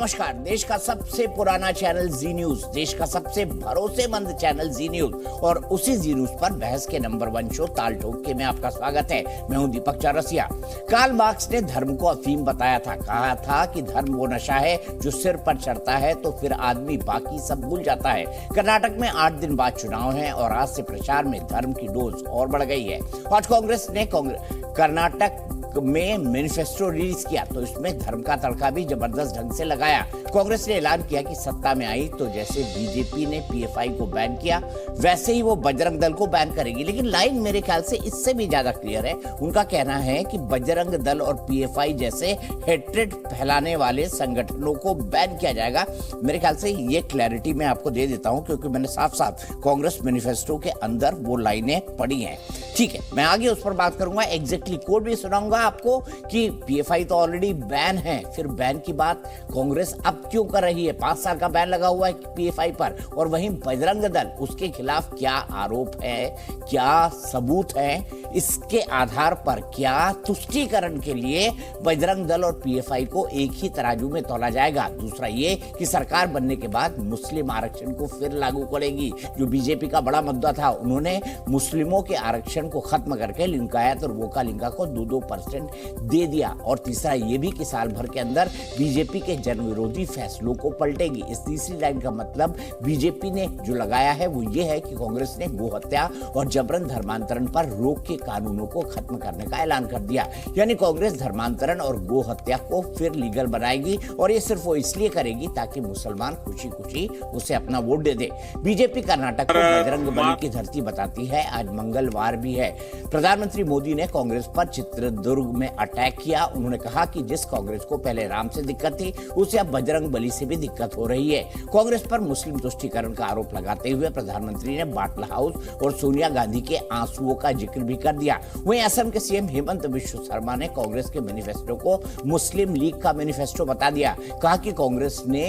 नमस्कार। देश का सबसे पुराना चैनल जी न्यूज, देश का सबसे भरोसेमंद चैनल जी न्यूज और उसी जी न्यूज पर बहस के नंबर 1 शो ताल ठोक के में आपका स्वागत है। मैं हूं दीपक चौरसिया। कार्ल मार्क्स ने धर्म को अफीम बताया था। कहा था कि धर्म वो नशा है जो सिर पर चढ़ता है तो फिर आदमी बाकी सब भूल जाता है। कर्नाटक में 8 दिन बाद चुनाव है और आज से प्रचार में धर्म की डोज और बढ़ गई है। आज कांग्रेस ने कर्नाटक में मैनिफेस्टो रिलीज किया तो इसमें धर्म का तड़का भी जबरदस्त ढंग से लगाया। कांग्रेस ने ऐलान किया कि सत्ता में आई तो जैसे बीजेपी ने पीएफआई को बैन किया वैसे ही वो बजरंग दल को बैन करेगी। लेकिन लाइन मेरे ख्याल से इससे भी ज्यादा क्लियर है। उनका कहना है कि बजरंग दल और पीएफआई जैसे हेट्रेड फैलाने वाले संगठनों को बैन किया जाएगा। मेरे ख्याल से ये क्लैरिटी मैं आपको दे देता हूं क्योंकि मैंने साफ साफ कांग्रेस मैनिफेस्टो के अंदर वो लाइनें पढ़ी हैं। ठीक है, मैं आगे उस पर बात करूंगा। एग्जैक्टली कोड भी सुनाऊंगा आपको कि पीएफआई तो ऑलरेडी बैन है, फिर बैन की बात कांग्रेस अब क्यों कर रही है। 5 साल का बैन लगा हुआ है पीएफआई पर और वहीं बजरंग दल, उसके खिलाफ क्या आरोप है, क्या सबूत है, इसके आधार पर क्या तुष्टीकरण के लिए बजरंग दल और पीएफआई को एक ही तराजू में तौला जाएगा। दूसरा ये कि सरकार बनने के बाद मुस्लिम आरक्षण को फिर लागू करेगी। जो बीजेपी का बड़ा मुद्दा था, उन्होंने मुस्लिमों के आरक्षण को खत्म करके लिंगायत और वोका लिंगा को 2% दे दिया। और तीसरा ये भी कि साल भर के अंदर बीजेपी के जन विरोधी फैसलों को पलटेगी। इस तीसरी लाइन का मतलब बीजेपी ने जो लगाया है वो ये है कि कांग्रेस ने गो हत्या और जबरन धर्मांतरण पर रोक के कानूनों को खत्म करने का ऐलान कर दिया। यानी कांग्रेस धर्मांतरण और गो हत्या को फिर लीगल बनाएगी और ये सिर्फ वो इसलिए करेगी ताकि मुसलमान खुशी खुशी उसे अपना वोट दे दे। बीजेपी कर्नाटक को बजरंग बली की धरती बताती है। आज मंगलवार भी है। प्रधानमंत्री मोदी ने कांग्रेस पर चित्रदुर्ग में अटैक किया। उन्होंने कहा कि जिस कांग्रेस को पहले राम से दिक्कत थी उसे अब बजरंग बली से भी दिक्कत हो रही है। कांग्रेस पर मुस्लिम तुष्टीकरण का आरोप लगाते हुए प्रधानमंत्री ने बाटला हाउस और सोनिया गांधी के आंसुओं का जिक्र भी कर दिया। वहीं असम के सीएम हेमंत बिश्व शर्मा ने कांग्रेस के मैनिफेस्टो को मुस्लिम लीग का मैनिफेस्टो बता दिया। कहा कि कांग्रेस ने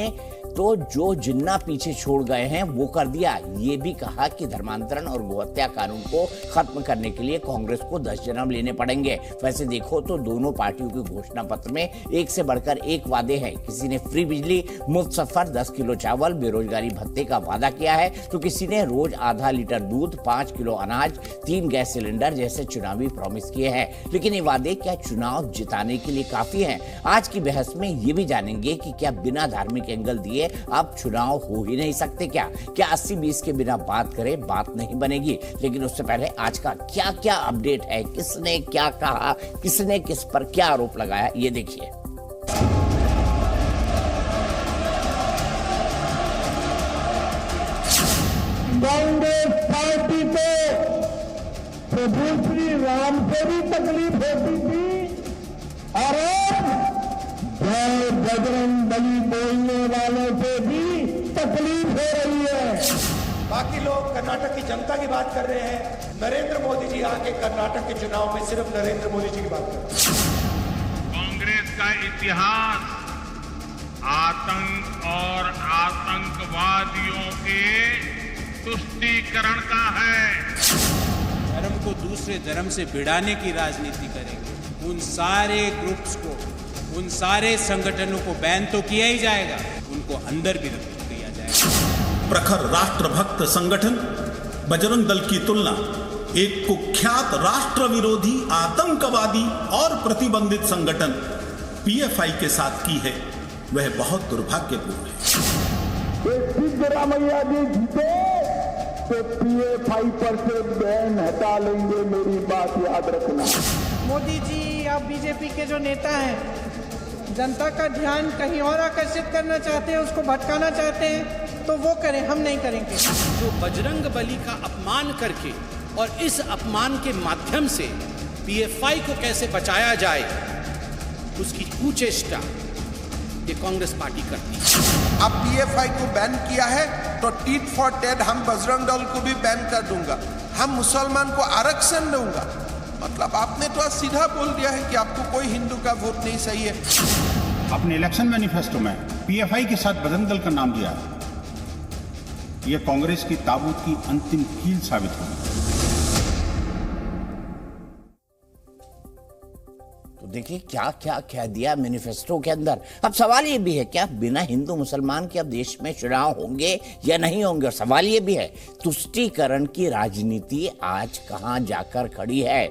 तो जो जिन्ना पीछे छोड़ गए हैं वो कर दिया। ये भी कहा कि धर्मांतरण और गोहत्या कानून को खत्म करने के लिए कांग्रेस को 10 जन्म लेने पड़ेंगे। वैसे देखो तो दोनों पार्टियों के घोषणा पत्र में एक से बढ़कर एक वादे हैं। किसी ने फ्री बिजली, मुफ्त सफर, 10 किलो चावल, बेरोजगारी भत्ते का वादा किया है तो किसी ने रोज आधा लीटर दूध, 5 किलो अनाज, 3 गैस सिलेंडर जैसे चुनावी प्रॉमिस किए हैं। लेकिन ये वादे क्या चुनाव जिताने के लिए काफी हैं? आज की बहस में ये भी जानेंगे कि क्या बिना धार्मिक एंगल दिए अब चुनाव हो ही नहीं सकते क्या 80-20 के बिना बात करें बात नहीं बनेगी। लेकिन उससे पहले आज का क्या क्या अपडेट है, किसने क्या कहा, किसने किस पर क्या आरोप लगाया, ये देखिए। कांग्रेस पार्टी को प्रभु श्री राम से भी तकलीफ होती थी और जय बजरंग बली बोलने वालों से भी तकलीफ हो रही है। बाकी लोग कर्नाटक की जनता की बात कर रहे हैं। नरेंद्र मोदी जी आके कर्नाटक के चुनाव में सिर्फ नरेंद्र मोदी जी की बात कर रहे हैं। कांग्रेस का इतिहास आतंक और आतंकवादियों के तुष्टीकरण का है। धर्म को दूसरे धर्म से भिड़ाने की राजनीति करेंगे। उन सारे ग्रुप्स को, उन सारे संगठनों को बैन तो किया ही जाएगा, उनको अंदर भी रख दिया जाएगा। प्रखर राष्ट्रभक्त संगठन बजरंग दल की तुलना एक कुख्यात राष्ट्र विरोधी आतंकवादी और प्रतिबंधित संगठन पीएफआई के साथ की है, वह बहुत दुर्भाग्यपूर्ण है। सिद्धरामैया जी जीते तो पीएफआई पर से बैन हटा लेंगे, मेरी बात याद रखना। मोदी जी, आप बीजेपी के जो नेता हैं, जनता का ध्यान कहीं और आकर्षित करना चाहते हैं, उसको भटकाना चाहते हैं तो वो करें, हम नहीं करेंगे। जो बजरंग बली का अपमान करके और इस अपमान के माध्यम से पीएफआई को कैसे बचाया जाए, उसकी कुचेष्टा ये कांग्रेस पार्टी करती है। अब पीएफआई को बैन किया है तो टीट फॉर टैट हम बजरंग दल को भी बैन कर दूंगा, हम मुसलमान को आरक्षण दूंगा। मतलब आपने तो सीधा बोल दिया है कि आपको कोई हिंदू का वोट नहीं सही है। अपने इलेक्शन मैनिफेस्टो में पीएफआई के साथ बजरंग दल का नाम दिया। यह कांग्रेस की ताबूत की अंतिम कील साबित होगी। देखिए क्या क्या कह दिया मैनिफेस्टो के अंदर। अब सवाल ये भी है क्या बिना हिंदू मुसलमान के अब देश में चुनाव होंगे या नहीं होंगे। और सवाल ये भी है तुष्टीकरण की राजनीति आज कहां जाकर खड़ी है।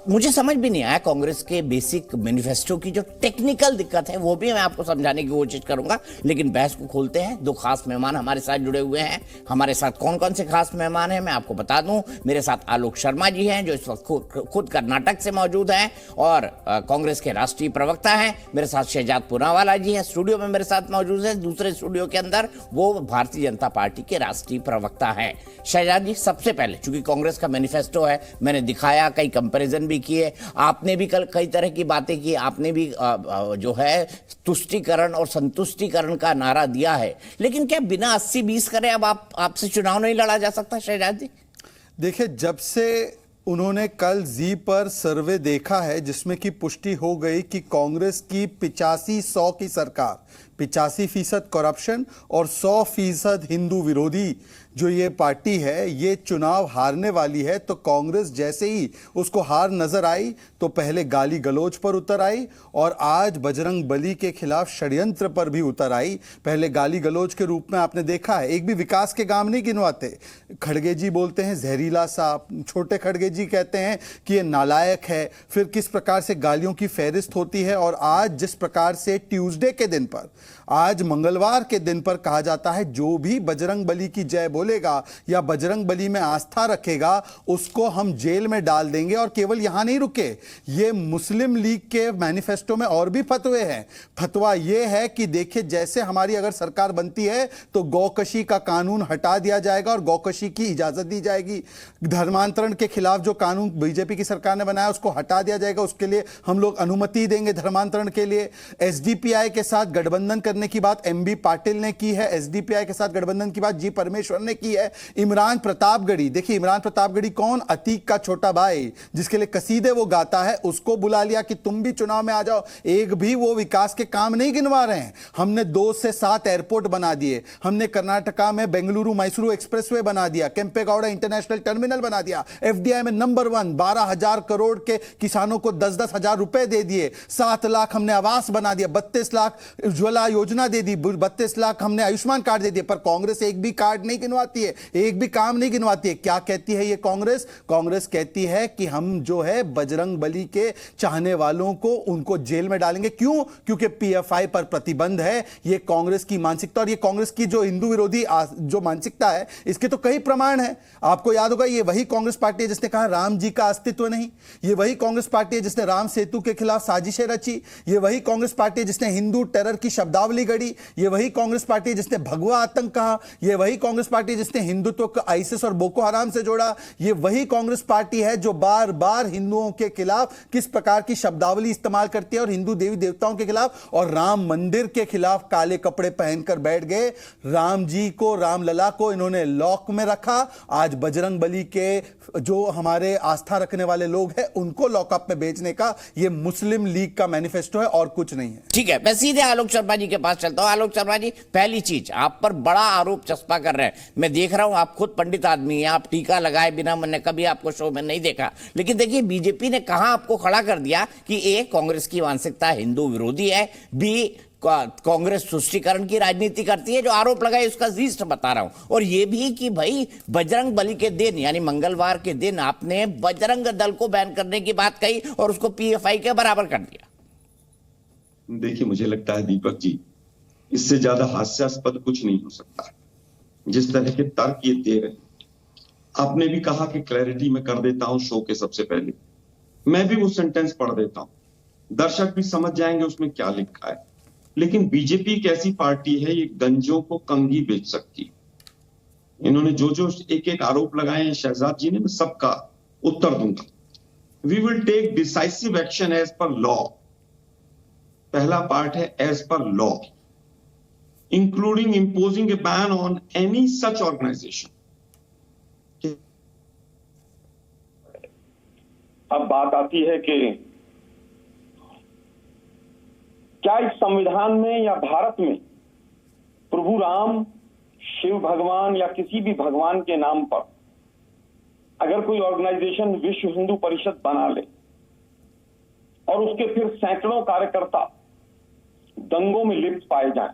मुझे समझ भी नहीं आया कांग्रेस के बेसिक मैनिफेस्टो की जो टेक्निकल दिक्कत है वो भी मैं आपको समझाने की कोशिश करूंगा। लेकिन बहस को खोलते हैं। दो खास मेहमान हमारे साथ जुड़े हुए हैं। हमारे साथ कौन कौन से खास मेहमान हैं मैं आपको बता दूं। मेरे साथ आलोक शर्मा जी हैं जो इस वक्त खुद कर्नाटक से मौजूद हैं और कांग्रेस के राष्ट्रीय प्रवक्ता हैं। मेरे साथ शहजाद पूनावाला जी हैं स्टूडियो में मेरे साथ मौजूद है। दूसरे स्टूडियो के अंदर वो भारतीय जनता पार्टी के राष्ट्रीय प्रवक्ता हैं। शहजाद जी सबसे पहले चूंकि कांग्रेस का मैनिफेस्टो है मैंने दिखाया कई कंपैरिजन भी किए। आपने भी कल कई तरह की बातें की। आपने भी जो है तुष्टीकरण और संतुष्टीकरण का नारा दिया है। लेकिन क्या बिना 80-20 करे अब आपसे चुनाव नहीं लड़ा जा सकता शहजाद जी? देखिए जब से उन्होंने कल जी पर सर्वे देखा है जिसमें कि पुष्टि हो गई कि कांग्रेस की 85-100 की सरकार 85% करप्शन और 100% हिंदू विरोधी जो ये पार्टी है ये चुनाव हारने वाली है। तो कांग्रेस जैसे ही उसको हार नजर आई तो पहले गाली गलौज पर उतर आई और आज बजरंग बली के खिलाफ षड्यंत्र पर भी उतर आई। पहले गाली गलौज के रूप में आपने देखा है एक भी विकास के काम नहीं गिनवाते। खड़गे जी बोलते हैं जहरीला सांप, छोटे खड़गे जी कहते हैं कि ये नालायक है। फिर किस प्रकार से गालियों की फहरिस्त होती है। और आज जिस प्रकार से ट्यूसडे के दिन पर आज मंगलवार के दिन पर कहा जाता है जो भी बजरंग बली की जय बोलेगा या बजरंग बली में आस्था रखेगा उसको हम जेल में डाल देंगे। और केवल यहां नहीं रुके, ये मुस्लिम लीग के मैनिफेस्टो में और भी फतवे हैं। फतवा यह है कि देखिए जैसे हमारी अगर सरकार बनती है तो गौकशी का कानून हटा दिया जाएगा और गौकशी की इजाजत दी जाएगी। धर्मांतरण के खिलाफ जो कानून बीजेपी की सरकार ने बनाया उसको हटा दिया जाएगा, उसके लिए हम लोग अनुमति देंगे धर्मांतरण के लिए। एसडीपीआई के साथ गठबंधन करने की बात एमबी पाटिल ने की है, एसडीपीआई के साथ गठबंधन की बात जी परमेश्वर ने की है। इमरान प्रतापगढ़ी, देखिए इमरान प्रतापगढ़ी कौन, अतीक का छोटा भाई जिसके लिए कसीदे वो गाता है, उसको बुला लिया कि तुम भी चुनाव में आ जाओ। एक भी वो विकास के काम नहीं गिनवा रहे हैं। हमने 2 से 7 एयरपोर्ट बना दिए, हमने कर्नाटका में बेंगलुरु मैसूरू एक्सप्रेसवे बना दिया, केंपेगौड़ा इंटरनेशनल टर्मिनल बना दिया, एफडीआई में नंबर 1 12,000 करोड़ के किसानों को 10-10 हजार रुपए दे दिए, 7 लाख हमने आवास बना दिया, 32 लाख उज्ज्वला योजना दे दी, 32 लाख हमने आयुष्मान कार्ड दे दिए। पर कांग्रेस एक भी कार्ड नहीं गिनवाती है, एक भी काम नहीं गिनवाती है। क्या कहती है ये कांग्रेस? कांग्रेस कहती है कि हम जो है बजरंग बली के चाहने वालों को उनको जेल में डालेंगे। क्यों? क्योंकि पीएफआई पर प्रतिबंध है। ये कांग्रेस की मानसिकता और ये कांग्रेस की जो हिंदू विरोधी जो मानसिकता है इसके तो कई प्रमाण है। आपको याद होगा ये वही कांग्रेस पार्टी है जिसने कहा राम जी का अस्तित्व नहीं, ये वही कांग्रेस पार्टी है जिसने राम सेतु के खिलाफ साजिशें रची, ये वही कांग्रेस पार्टी है जिसने हिंदू टेरर की शब्दावली गढ़ी, ये वही कांग्रेस पार्टी है जिसने भगवा आतंक कहा, ये वही कांग्रेस पार्टी है जिसने हिंदुत्व को आईएसआईएस और बोको हराम से जोड़ा, ये वही कांग्रेस पार्टी है जो बार बार हिंदुओं के खिलाफ किस प्रकार की शब्दावली इस्तेमाल करती है और हिंदू देवी देवताओं के खिलाफ और राम मंदिर के खिलाफ काले कपड़े पहनकर बैठ गए। राम जी को, रामलला को इन्होंने लॉक में रखा। आज बजरंग बली के जो हमारे आस्था रखने वाले लोग हैं उनको लॉकअप में भेजने का ये मुस्लिम लीग का मैनिफेस्टो है और कुछ नहीं है। ठीक है, मैं सीधे आलोक शर्मा जी के पास चलता हूं। आलोक शर्मा जी, पहली चीज आप पर बड़ा आरोप चस्पा कर रहे हैं। मैं देख रहा हूं आप खुद पंडित आदमी हैं, आप टीका लगाए बिना मैंने कभी आपको शो में नहीं देखा। लेकिन देखिए बीजेपी ने कहां आपको खड़ा कर दिया कि ए कांग्रेस की मानसिकता हिंदू विरोधी है, बी कांग्रेस तुष्टीकरण की राजनीति करती है। जो आरोप लगाए उसका जिस्ट बता रहा हूं। और यह भी कि भाई बजरंग बली के दिन यानी मंगलवार के दिन आपने बजरंग दल को बैन करने की बात कही और उसको पीएफआई के बराबर कर दिया। देखिए मुझे लगता है दीपक जी इससे ज्यादा हास्यास्पद कुछ नहीं हो सकता जिस तरह के तर्क ये दे रहे हैं। आपने भी कहा कि क्लैरिटी में कर देता हूं शो के सबसे पहले, मैं भी वो सेंटेंस पढ़ देता हूं, दर्शक भी समझ जाएंगे उसमें क्या लिखा है। लेकिन बीजेपी एक ऐसी पार्टी है ये गंजों को कंघी बेच सकती है। इन्होंने जो जो एक एक आरोप लगाए हैं शहजाद जी ने, मैं सबका उत्तर दूंगा। We will take decisive action as per law. पहला पार्ट है as per law, including imposing a ban on any such organisation. अब बात आती है कि क्या इस संविधान में या भारत में प्रभु राम, शिव भगवान या किसी भी भगवान के नाम पर अगर कोई ऑर्गेनाइजेशन विश्व हिंदू परिषद बना ले और उसके फिर सैकड़ों कार्यकर्ता दंगों में लिप्त पाए जाएं,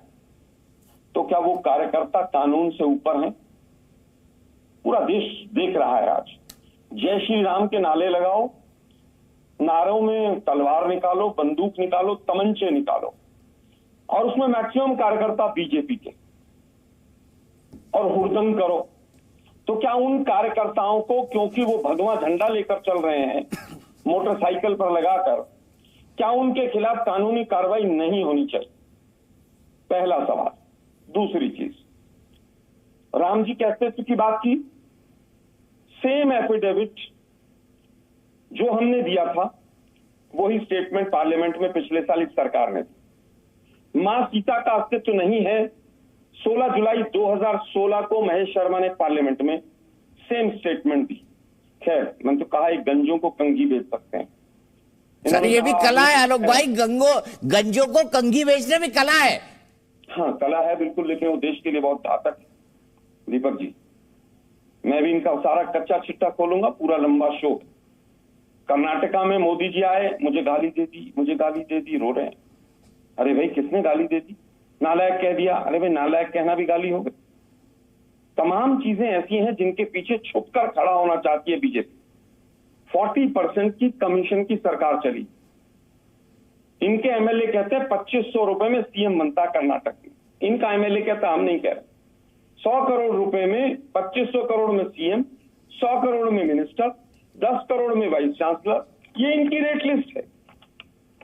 तो क्या वो कार्यकर्ता कानून से ऊपर हैं? पूरा देश देख रहा है आज। जय श्री राम के नारे लगाओ, नारों में तलवार निकालो, बंदूक निकालो, तमंचे निकालो, और उसमें मैक्सिमम कार्यकर्ता बीजेपी के, और हुड़दंग करो। तो क्या उन कार्यकर्ताओं को, क्योंकि वो भगवा झंडा लेकर चल रहे हैं मोटरसाइकिल पर लगाकर, क्या उनके खिलाफ कानूनी कार्रवाई नहीं होनी चाहिए? पहला सवाल। दूसरी चीज, राम जी के अस्तित्व की बात की, सेम एफिडेविट जो हमने दिया था वही स्टेटमेंट पार्लियामेंट में पिछले साल इस सरकार ने दी। मां सीता का अस्तित्व नहीं है, 16 जुलाई 2016 को महेश शर्मा ने पार्लियामेंट में सेम स्टेटमेंट दी। खैर, मैंने तो कहा एक गंजों को कंघी बेच सकते हैं। सर ये भी कला है आलोक भाई, गंजों को कंघी बेचने में कला है। हाँ कला है बिल्कुल, लेकिन वो देश के लिए बहुत घातक है। दीपक जी, मैं भी इनका सारा कच्चा चिट्ठा खोलूंगा, पूरा लंबा शो। कर्नाटका में मोदी जी आए, मुझे गाली दे दी, मुझे गाली दे दी, रो रहे हैं। अरे भाई किसने गाली दे दी? नालायक कह दिया। अरे भाई नालायक कहना भी गाली हो गई। तमाम चीजें ऐसी हैं जिनके पीछे छुपकर खड़ा होना चाहती है बीजेपी। 40% की कमीशन की सरकार चली। इनके एमएलए कहते हैं 2500 रुपए में सीएम बनता कर्नाटक में। इनका एमएलए कहता हम नहीं कह रहे। 100 करोड़ रुपए में 2500 करोड़ में सीएम, 100 करोड़ में मिनिस्टर, 10 करोड़ में वाइस चांसलर, ये इनकी रेट लिस्ट है।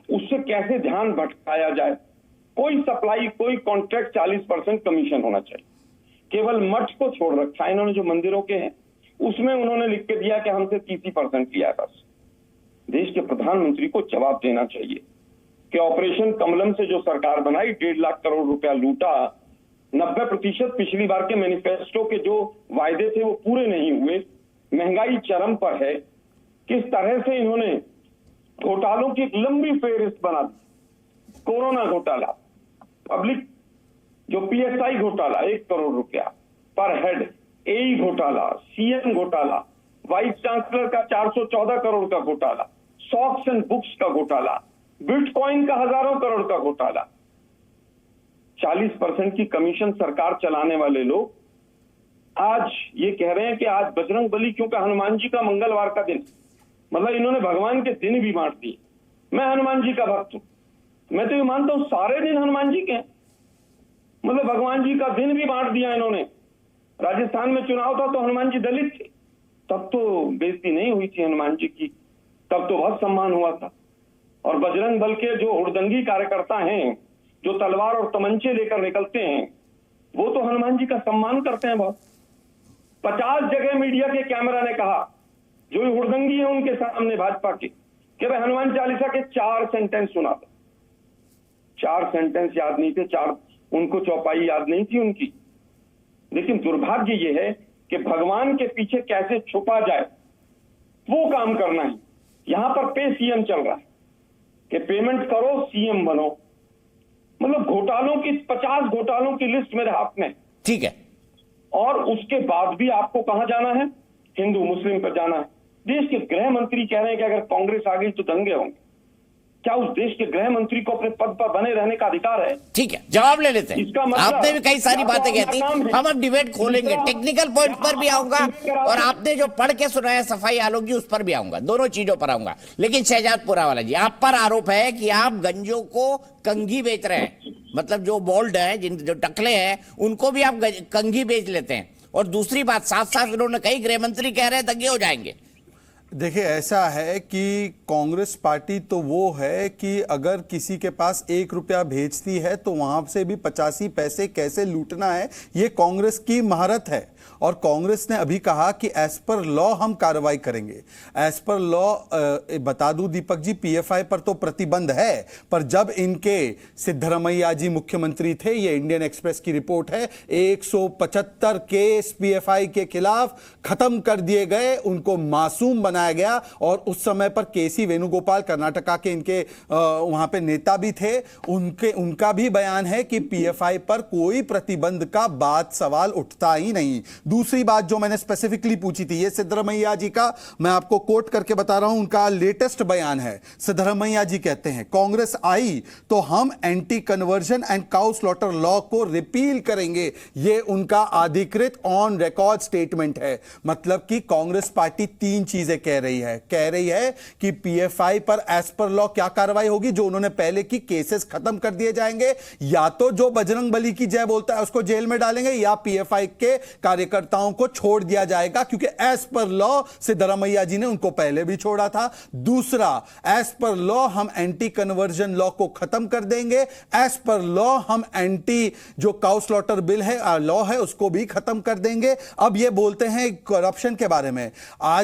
उससे कैसे ध्यान भटकाया जाए? कोई सप्लाई, कोई कॉन्ट्रैक्ट 40% कमीशन होना चाहिए। केवल मठ को छोड़ रखा है इन्होंने, जो मंदिरों के हैं उसमें उन्होंने लिख के दिया कि हमसे 30% लिया है बस। देश के प्रधानमंत्री को जवाब देना चाहिए कि ऑपरेशन कमलम से जो सरकार बनाई, 1.5 लाख करोड़ रुपया लूटा, 90% पिछली बार के मैनिफेस्टो के जो वायदे थे वो पूरे नहीं हुए, महंगाई चरम पर है। किस तरह से इन्होंने घोटालों की एक लंबी फेहरिस्त बना दी। कोरोना घोटाला, पब्लिक जो पीएसआई घोटाला 1 करोड़ रुपया पर हेड, एई घोटाला, सीएम घोटाला, वाइस चांसलर का 414 करोड़ का घोटाला, सॉक्स एंड बुक्स का घोटाला, बिटकॉइन का हजारों करोड़ का घोटाला। 40% की कमीशन सरकार चलाने वाले लोग आज ये कह रहे हैं कि आज बजरंग बली, क्योंकि हनुमान जी का मंगलवार का दिन, मतलब इन्होंने भगवान के दिन भी बांट दिए। मैं हनुमान जी का भक्त हूं, मैं तो ये मानता हूं सारे दिन हनुमान जी के हैं, मतलब भगवान जी का दिन भी बांट दिया इन्होंने। राजस्थान में चुनाव था तो हनुमान जी दलित थे, तब तो बेइज्जती नहीं हुई थी हनुमान जी की, तब तो बहुत सम्मान हुआ था। और बजरंग दल के जो हुड़दंगी कार्यकर्ता हैं, जो तलवार और तमंचे लेकर निकलते हैं, वो तो हनुमान जी का सम्मान करते हैं बहुत। 50 जगह मीडिया के कैमरा ने कहा, जो हुड़दंगी है उनके सामने भाजपा के, कि भाई हनुमान चालीसा के 4 सेंटेंस सुना था। 4 सेंटेंस याद नहीं थे, 4 उनको चौपाई याद नहीं थी उनकी। लेकिन दुर्भाग्य ये है कि भगवान के पीछे कैसे छुपा जाए वो काम करना है। यहां पर पे सीएम चल रहा है कि पेमेंट करो सीएम बनो। मतलब घोटालों की 50 घोटालों की लिस्ट मेरे हाथ में, ठीक है। और उसके बाद भी आपको कहां जाना है? हिंदू मुस्लिम पर जाना है। देश के गृह मंत्री कह रहे हैं कि अगर कांग्रेस आ गई तो दंगे होंगे। क्या उस देश के गृह मंत्री को अपने पद पर बने रहने का अधिकार है? ठीक है, जवाब ले लेते हैं। इसका मतलब आपने भी कई सारी बातें कहती, हम अब डिबेट खोलेंगे, टेक्निकल पॉइंट पर भी आऊंगा और आपने जो पढ़ के सुनाया सफाई आलोक जी, उस पर भी आऊंगा, दोनों चीजों पर आऊंगा। लेकिन शहजादपुरा वाला जी, आप पर आरोप है कि आप गंजों को कंघी बेच रहे हैं, मतलब जो बोल्ड है, जो टकले हैं, उनको भी आप कंघी बेच लेते हैं। और दूसरी बात, साथ साथ उन्होंने कई गृह मंत्री कह रहे हैं दंगे हो जाएंगे। देखिए, ऐसा है कि कांग्रेस पार्टी तो वो है कि अगर किसी के पास 1 रुपया भेजती है तो वहां से भी 85 पैसे कैसे लूटना है, ये कांग्रेस की महारत है। और कांग्रेस ने अभी कहा कि एज पर लॉ हम कार्रवाई करेंगे। एज पर लॉ बता दूं दीपक जी, पीएफआई पर तो प्रतिबंध है, पर जब इनके सिद्धरमैया जी मुख्यमंत्री थे, ये इंडियन एक्सप्रेस की रिपोर्ट है, 175 केस पीएफआई के खिलाफ खत्म कर दिए गए, उनको मासूम बनाया गया। और उस समय पर केसी वेणुगोपाल कर्नाटका के इनके वहां पे नेता भी थे, उनका भी बयान है कि पीएफआई पर कोई प्रतिबंध का बात सवाल उठता ही नहीं। दूसरी बात जो मैंने स्पेसिफिकली पूछी थी, ये सिद्धरमैया जी का, मैं आपको कोट करके बता रहा हूं, उनका लेटेस्ट बयान है। सिद्धरमैया जी कहते हैं कांग्रेस आई तो हम anti conversion and cow slaughter law को रिपील करेंगे। ये उनका अधिकृत ऑन रिकॉर्ड स्टेटमेंट है। मतलब कि कांग्रेस पार्टी तीन चीजें कह रही है कि पीएफआई पर एज पर लॉ क्या कार्रवाई होगी, जो उन्होंने पहले की केसेस खत्म कर दिए जाएंगे, या तो जो बजरंग बली की जय बोलता है उसको जेल में डालेंगे, या पीएफआई के कार्यकर्ताओं को छोड़ दिया जाएगा, क्योंकि एज पर लॉ सिद्धरमैया जी ने उनको पहले भी छोड़ा था। दूसरा, एज पर लॉ हम एंटी कन्वर्जन लॉ को खत्म कर देंगे, एज पर लॉ हम एंटी जो काउ स्लॉटर बिल है लॉ है उसको भी खत्म कर देंगे। अब ये बोलते हैं करप्शन के बारे में।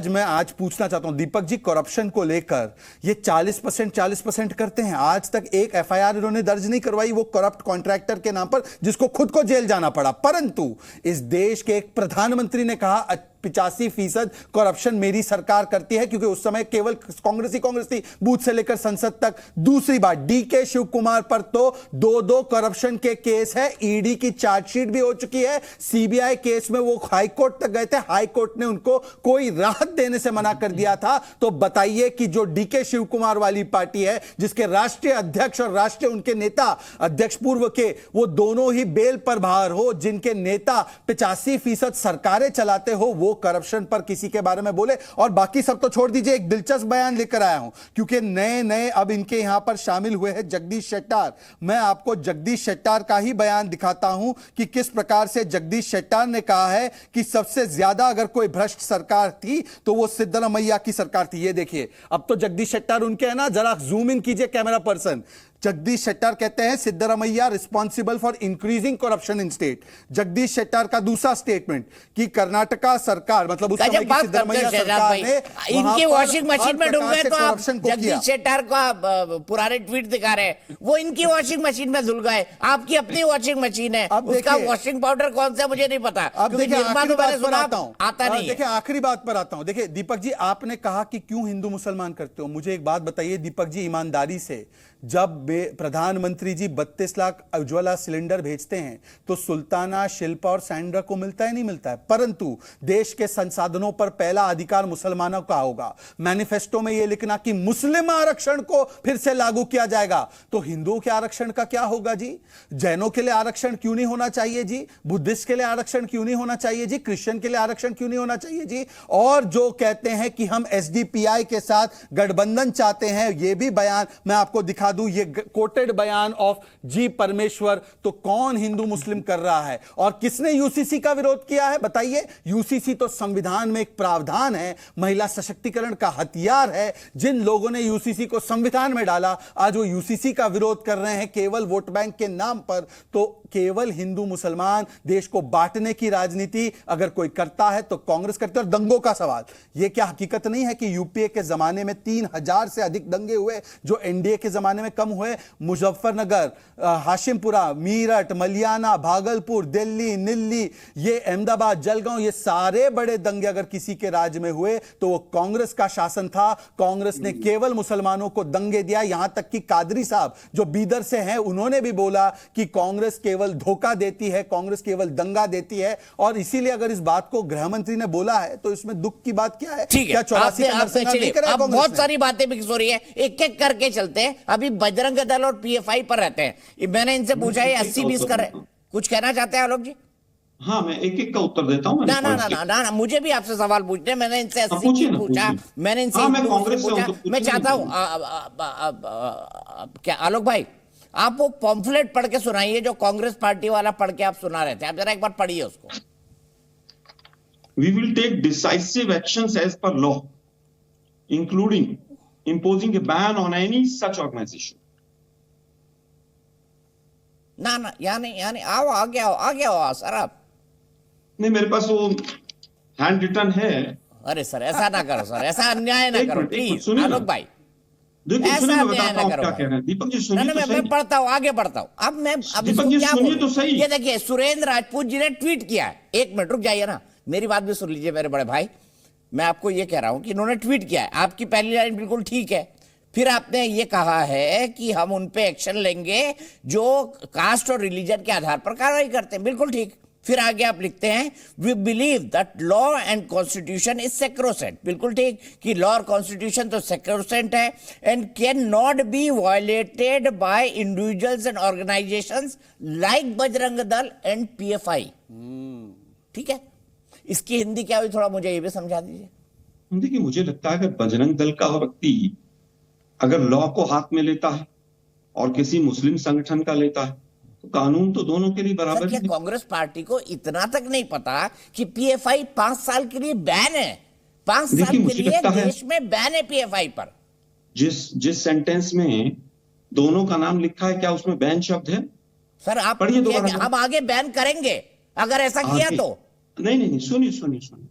मैं पूछना चाहता हूं दीपक जी, करप्शन को लेकर ये 40% करते हैं, आज तक एक एफआईआर इन्होंने दर्ज नहीं करवाई वो करप्ट कॉन्ट्रैक्टर के नाम पर, जिसको खुद को जेल जाना पड़ा। परंतु इस देश के एक प्रधानमंत्री ने कहा 85% करप्शन मेरी सरकार करती है, क्योंकि उस समय केवल कांग्रेस थी बूथ से लेकर संसद तक। दूसरी बात, डीके शिव कुमार पर तो 2 करप्शन के केस है, ईडी की चार्जशीट भी हो चुकी है, सीबीआई केस में वो हाईकोर्ट तक गए थे, हाईकोर्ट ने उनको कोई राहत देने से मना कर दिया था। तो बताइए कि जो डीके शिव कुमार वाली पार्टी है, जिसके राष्ट्रीय अध्यक्ष और राष्ट्रीय उनके नेता अध्यक्ष पूर्व के, वो दोनों ही बेल पर बाहर हो, जिनके नेता 85% सरकारें चलाते हो, वो करप्शन पर किसी के बारे में बोले। और बाकी सब तो छोड़ दीजिए, एक दिलचस्प बयान लेकर आया हूं, क्योंकि नए अब इनके यहां पर शामिल हुए हैं जगदीश शेट्टार। मैं आपको जगदीश शेट्टार का ही बयान दिखाता हूं कि किस प्रकार से जगदीश शेट्टार ने कहा है कि सबसे ज्यादा अगर कोई भ्रष्ट सरकार थी तो वो सिद्धरमैया की सरकार थी। ये देखिए, अब तो जगदीश शेट्टार उनके है ना, जरा जूम इन कीजिए कैमरा पर्सन। जगदीश शेट्टार कहते हैं Siddaramaiah responsible for increasing corruption in state. Jagdish Shettar का दूसरा स्टेटमेंट कि कर्नाटका सरकार, मतलब उस समय की सिद्धरमैया सरकार ने इनकी वॉशिंग मशीन में डूब गए, तो आप जगदीश शेट्टार का पुराने ट्वीट दिखा रहे हैं, वो इनकी वॉशिंग मशीन में धुल गए। आपकी अपनी वॉशिंग मशीन है, उसका वॉशिंग पाउडर कौन सा मुझे नहीं पता। अब देखिए आखिरी बात पर आता हूं, आता नहीं। देखिए आखिरी बात पर आता हूं। देखिए दीपक जी, आपने कहा कि क्यों हिंदू मुसलमान करते हो, मुझे एक बात बताइए दीपक जी ईमानदारी से, जब प्रधानमंत्री जी 32 लाख उज्ज्वला सिलेंडर भेजते हैं तो सुल्ताना, शिल्पा और सैंड्रा को मिलता है नहीं मिलता है? परंतु देश के संसाधनों पर पहला अधिकार मुसलमानों का होगा। मैनिफेस्टो में यह लिखना कि मुस्लिम आरक्षण को फिर से लागू किया जाएगा, तो हिंदुओं के आरक्षण का क्या होगा जी? जैनों के लिए आरक्षण क्यों नहीं होना चाहिए जी? बुद्धिस्ट के लिए आरक्षण क्यों नहीं होना चाहिए जी? क्रिश्चियन के लिए आरक्षण क्यों नहीं होना चाहिए जी? और जो कहते हैं कि हम एसडीपीआई के साथ गठबंधन चाहते हैं, यह भी बयान मैं आपको दिखा दूं, ये कोटेड बयान ऑफ जी परमेश्वर। तो कौन हिंदू मुस्लिम कर रहा है और किसने यूसीसी का विरोध किया है बताइए? यूसीसी तो संविधान में एक प्रावधान है, महिला सशक्तिकरण का हथियार है। जिन लोगों ने यूसीसी को संविधान में डाला, आज वो यूसीसी का विरोध कर रहे हैं केवल वोट बैंक के नाम पर। तो केवल हिंदू मुसलमान, देश को बांटने की राजनीति अगर कोई करता है तो कांग्रेस करती है। और दंगों का सवाल, यह क्या हकीकत नहीं है कि यूपीए के जमाने में 3000 से अधिक दंगे हुए जो एनडीए के जमाने में कम हुए? मुजफ्फरनगर, हाशिमपुरा, मीरठ, मलियाना, भागलपुर, दिल्ली, निल्ली, ये अहमदाबाद, जलगांव, ये सारे बड़े दंगे अगर किसी के राज में हुए तो वो कांग्रेस का शासन था। कांग्रेस ने केवल मुसलमानों को दंगे दिया। यहां तक कि कादरी साहब जो बीदर से हैं, उन्होंने भी बोला कि कांग्रेस केवल धोखा देती है, कांग्रेस केवल दंगा देती है। और इसीलिए अगर इस बात को गृह मंत्री ने बोला है तो इसमें दुख की बात क्या है? ठीक है, अब बहुत सारी बातें मिक्स हो रही है, एक एक करके चलते हैं। अभी बजरंग दल और पीएफआई पर रहते हैं। मैंने इनसे पूछा है 80-20 कर रहे, कुछ कहना चाहते हैं आलोक जी? हाँ, मैं एक एक का उत्तर देता हूं। ना, मुझे भी आपसे सवाल पूछने, मैंने इनसे 80 पूछा, मैंने इनसे पूछा। मैं चाहता हूं क्या आलोक भाई, आप वो पॉम्फलेट पढ़ के सुनाइए जो कांग्रेस पार्टी वाला पढ़ के आप सुना रहे थे। आप जरा एक बार पढ़िए उसको। We will take decisive actions as per law, including imposing a ban on any such organization. ना, यानी आओ आगे आओ सर आप। नहीं, मेरे पास वो हैंड रिटन है। अरे सर ऐसा ना करो सर, ऐसा अन्याय ना करो प्लीज आलोक भाई। देखिए, सुनिए, मैं बताता हूं क्या कह रहे हैं। दीपक जी सुनिए तो सही। मैं पढ़ता हूं, आगे बढ़ता हूं। अब मैं दीपक जी सुनिए तो सही। ये देखिए, सुरेंद्र राजपूत जी ने ट्वीट किया है। एक मिनट रुक जाइए ना, मेरी बात भी सुन लीजिए मेरे बड़े भाई। मैं आपको ये कह रहा हूं कि इन्होंने ट्वीट किया है। आपकी पहली लाइन बिल्कुल ठीक है, फिर आपने ये कहा है कि हम उन पे एक्शन लेंगे जो कास्ट और रिलीजन के आधार पर कार्रवाई करते हैं। बिल्कुल ठीक, फिर आगे आप लिखते हैं we believe that law and constitution is sacrosanct. बिल्कुल ठीक कि लॉ और कॉन्स्टिट्यूशन तो सेक्रोसेंट है and can not be violated by individuals and organisations like Bajrang Dal and PFI. ठीक है, इसकी हिंदी क्या हुई, थोड़ा मुझे ये भी समझा दीजिए। देखिए, मुझे लगता है अगर बजरंग दल का व्यक्ति अगर लॉ को हाथ में लेता है और किसी मुस्लिम संगठन का लेता है तो कानून तो दोनों के लिए बराबर है। कांग्रेस पार्टी को इतना तक नहीं पता कि पीएफआई 5 साल के लिए बैन है, 5 साल के लिए देश में बैन है पीएफआई पर। जिस सेंटेंस में दोनों का नाम लिखा है, क्या उसमें बैन शब्द है? सर आप हम आगे बैन करेंगे अगर ऐसा किया तो। नहीं, सुनिए,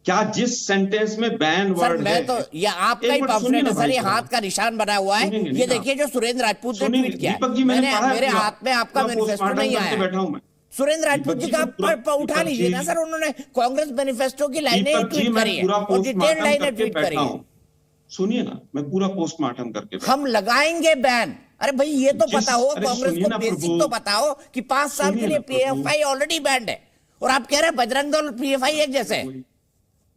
क्या जिस सेंटेंस में बैन वर्ड है तो ये आपका ही पॉम्फलेट है सर, ये हाथ का निशान बना हुआ है। ये देखिए जो सुरेंद्र राजपूत ने ट्वीट किया है, मेरे हाथ में आपका मैनिफेस्टो नहीं आया। सुरेंद्र राजपूत जी का उठा लीजिए ना सर, उन्होंने कांग्रेस मैनिफेस्टो की लाइनें ट्वीट करी है और डिटेल लाइनें ट्वीट करी है। सुनिए ना, मैं पूरा पोस्टमार्टम करके हम लगाएंगे बैन। अरे भाई ये तो पता हो, कांग्रेस को बेसिक तो पता हो कि 5 साल के लिए पीएफआई ऑलरेडी बैंड है और आप कह रहे हैं बजरंग दल पीएफआई एक जैसे।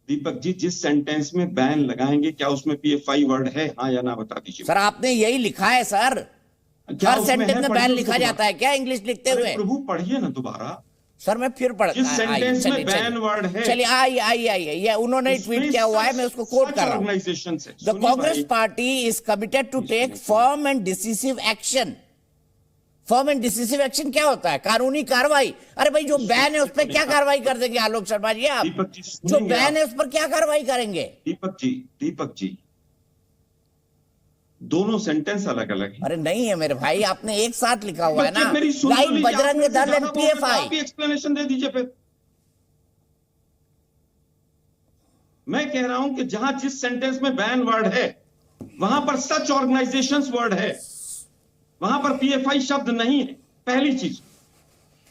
दीपक जी, जिस सेंटेंस में बैन लगाएंगे क्या उसमें पीएफआई वर्ड है, हाँ या ना बता दीजिए। सर आपने यही लिखा है सर, हर सेंटेंस में बैन लिखा जाता है क्या इंग्लिश लिखते हुए? प्रभु पढ़िए ना दोबारा। सर मैं फिर पढ़ता हूं। जिस सेंटेंस में बैन वर्ड है, चलिए आइए, ये उन्होंने ट्वीट किया हुआ है, मैं उसको कोट कर रहा हूं। The Congress party is committed to take firm and decisive action. Firm and decisive action क्या होता है? कानूनी कार्रवाई। अरे भाई जो बैन है उस पर क्या कार्रवाई कर देंगे आलोक शर्मा जी आप? जो बैन है उस पर क्या कार्रवाई करेंगे? दीपक जी दोनों सेंटेंस अलग अलग है। अरे नहीं है मेरे भाई, आपने एक साथ लिखा हुआ है ना, like Bajrang Dal and PFI. आप एक्सप्लेनेशन दे दीजिए फिर। मैं कह रहा हूं कि जहां जिस सेंटेंस में बैन वर्ड है वहां पर सच ऑर्गेनाइजेशंस वर्ड है, वहां पर पीएफआई शब्द नहीं है, पहली चीज।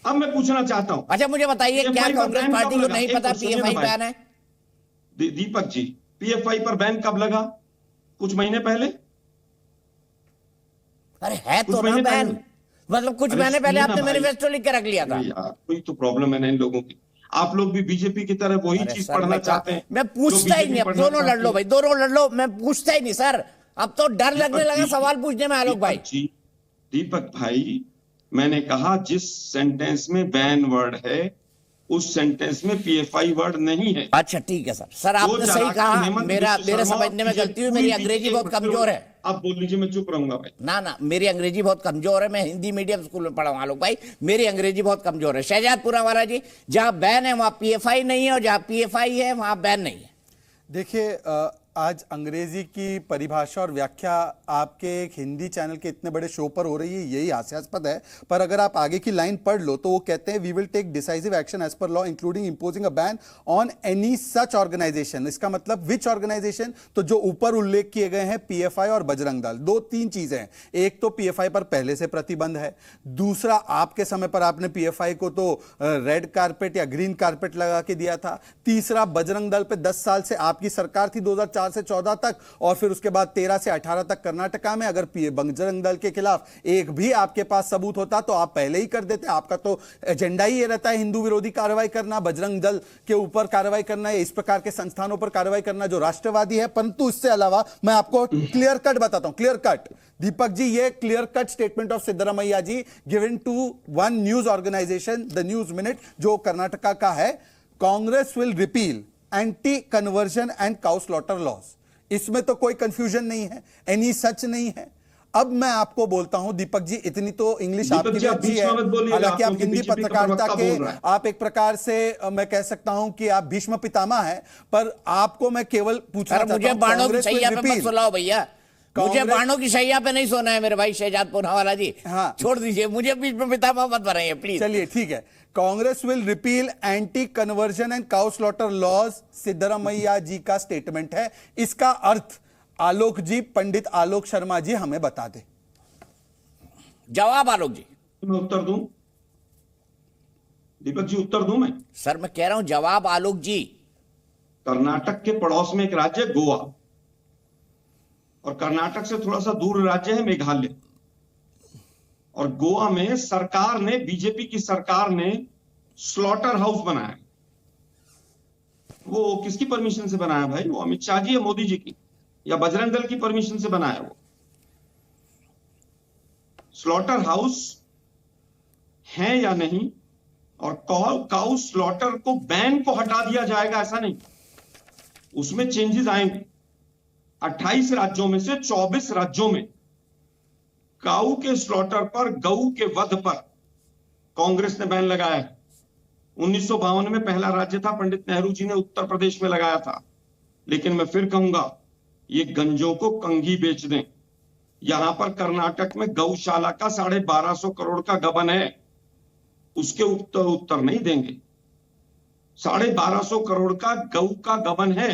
अब मैं पूछना चाहता हूं, अच्छा मुझे बताइए क्या कांग्रेस पार्टी को नहीं पता पीएफआई बैन है? दीपक जी, पीएफआई पर बैन कब लगा? कुछ महीने पहले। अरे है तो ना बैन, मतलब कुछ महीने पहले आपने मैनिफेस्टो लिख के रख लिया था। कोई तो प्रॉब्लम है ना इन लोगों की। आप लोग भी बीजेपी की तरह वही चीज पढ़ना चाहते हैं। मैं पूछता ही नहीं, अब दोनों लड़ लो भाई, दोनों लड़ लो, मैं पूछता ही नहीं सर। अब तो डर लगने लगा सवाल पूछने में आलोक भाई। दीपक भाई, मैंने कहा जिस सेंटेंस में बैन वर्ड है उस सेंटेंस में पीएफआई वर्ड नहीं है। अच्छा ठीक है सर आपने सही कहा, मेरे समझने में गलती हुई, मेरी अंग्रेजी बहुत कमजोर है। आप बोल लीजिए, मैं चुप रहूंगा भाई। ना मेरी अंग्रेजी बहुत कमजोर है, मैं हिंदी मीडियम स्कूल में पढ़ा हूं आलोक भाई, मेरी अंग्रेजी बहुत कमजोर है। शहजादपुरा वाला जी, जहां बैन है वहां पीएफआई नहीं है और जहां पीएफआई है वहां बैन नहीं है। देखिए आज अंग्रेजी की परिभाषा और व्याख्या आपके एक हिंदी चैनल के इतने बड़े शो पर हो रही है, यही हास्यास्पद है। पर अगर आप आगे की लाइन पढ़ लो तो वो कहते हैं we will take decisive action as per law including imposing a ban on any such organisation. इसका मतलब विच ऑर्गेनाइजेशन? तो जो ऊपर उल्लेख किए गए हैं पीएफआई और बजरंग दल, 2-3 चीजें हैं। एक तो पीएफआई पर पहले से प्रतिबंध है, दूसरा आपके समय पर आपने पीएफआई को तो रेड कारपेट या ग्रीन कारपेट लगा के दिया था, तीसरा बजरंग दल पे 10 साल से आपकी सरकार थी 2004 से 14 तक, और फिर उसके बाद 13 से 18 तक कर्नाटका में। अगर बजरंग दल के खिलाफ एक भी आपके पास सबूत होता तो आप पहले ही कर देते। आपका तो एजेंडा ही ये रहता है हिंदू विरोधी कार्रवाई करना, बजरंग दल के ऊपर कार्रवाई करना, इस प्रकार के संस्थानों पर कार्रवाई करना जो राष्ट्रवादी है। परंतु इससे अलावा मैं आपको क्लियर कट बताता हूं, क्लियर कट दीपक जी, ये clear cut statement of Siddaramaiah ji given to one news organisation the news minute जो कर्नाटका का है। Congress will repeal anti conversion and cow slaughter laws. इसमें तो कोई कंफ्यूजन नहीं है, एनी सच नहीं है। अब मैं आपको बोलता हूं दीपक जी, इतनी तो इंग्लिश आपकी भी अच्छी है, हालांकि आप हिंदी पत्रकारिता के आप एक प्रकार से मैं कह सकता हूं कि आप भीष्म पितामह हैं, पर आपको मैं केवल पूछना चाहता हूं, मुझे बाणों की शैया पे मत सुलाओ भैया, मुझे बाणों की शैया पे नहीं सोना है मेरे भाई शहजादपुरा वाला जी। हाँ छोड़ दीजिए, मुझे भीष्म पितामह मत बनाइए प्लीज। चलिए ठीक है, Congress will repeal anti conversion and cow slaughter laws, Siddaramaiah ji का स्टेटमेंट है। इसका अर्थ आलोक जी, पंडित आलोक शर्मा जी हमें बता दे। जवाब आलोक जी। मैं उत्तर दूं दीपक जी, उत्तर दूं मैं? सर मैं कह रहा हूं जवाब आलोक जी। कर्नाटक के पड़ोस में एक राज्य गोवा, और कर्नाटक से थोड़ा सा दूर राज्य है मेघालय। और गोवा में सरकार ने, बीजेपी की सरकार ने स्लॉटर हाउस बनाया। वो किसकी परमिशन से बनाया भाई? वो अमित शाह जी या मोदी जी की या बजरंग दल की परमिशन से बनाया? वो स्लॉटर हाउस है या नहीं? और काउ स्लॉटर को बैन को हटा दिया जाएगा ऐसा नहीं, उसमें चेंजेस आएंगे। 28 राज्यों में से 24 राज्यों में काऊ के स्लॉटर पर, गऊ के वध पर कांग्रेस ने बैन लगाया है। 1952 में पहला राज्य था, पंडित नेहरू जी ने उत्तर प्रदेश में लगाया था। लेकिन मैं फिर कहूंगा, ये गंजों को कंघी बेच दें। यहां पर कर्नाटक में गौशाला का 1250 करोड़ का गबन है, उसके उत्तर नहीं देंगे। 1250 करोड़ का गऊ का गबन है।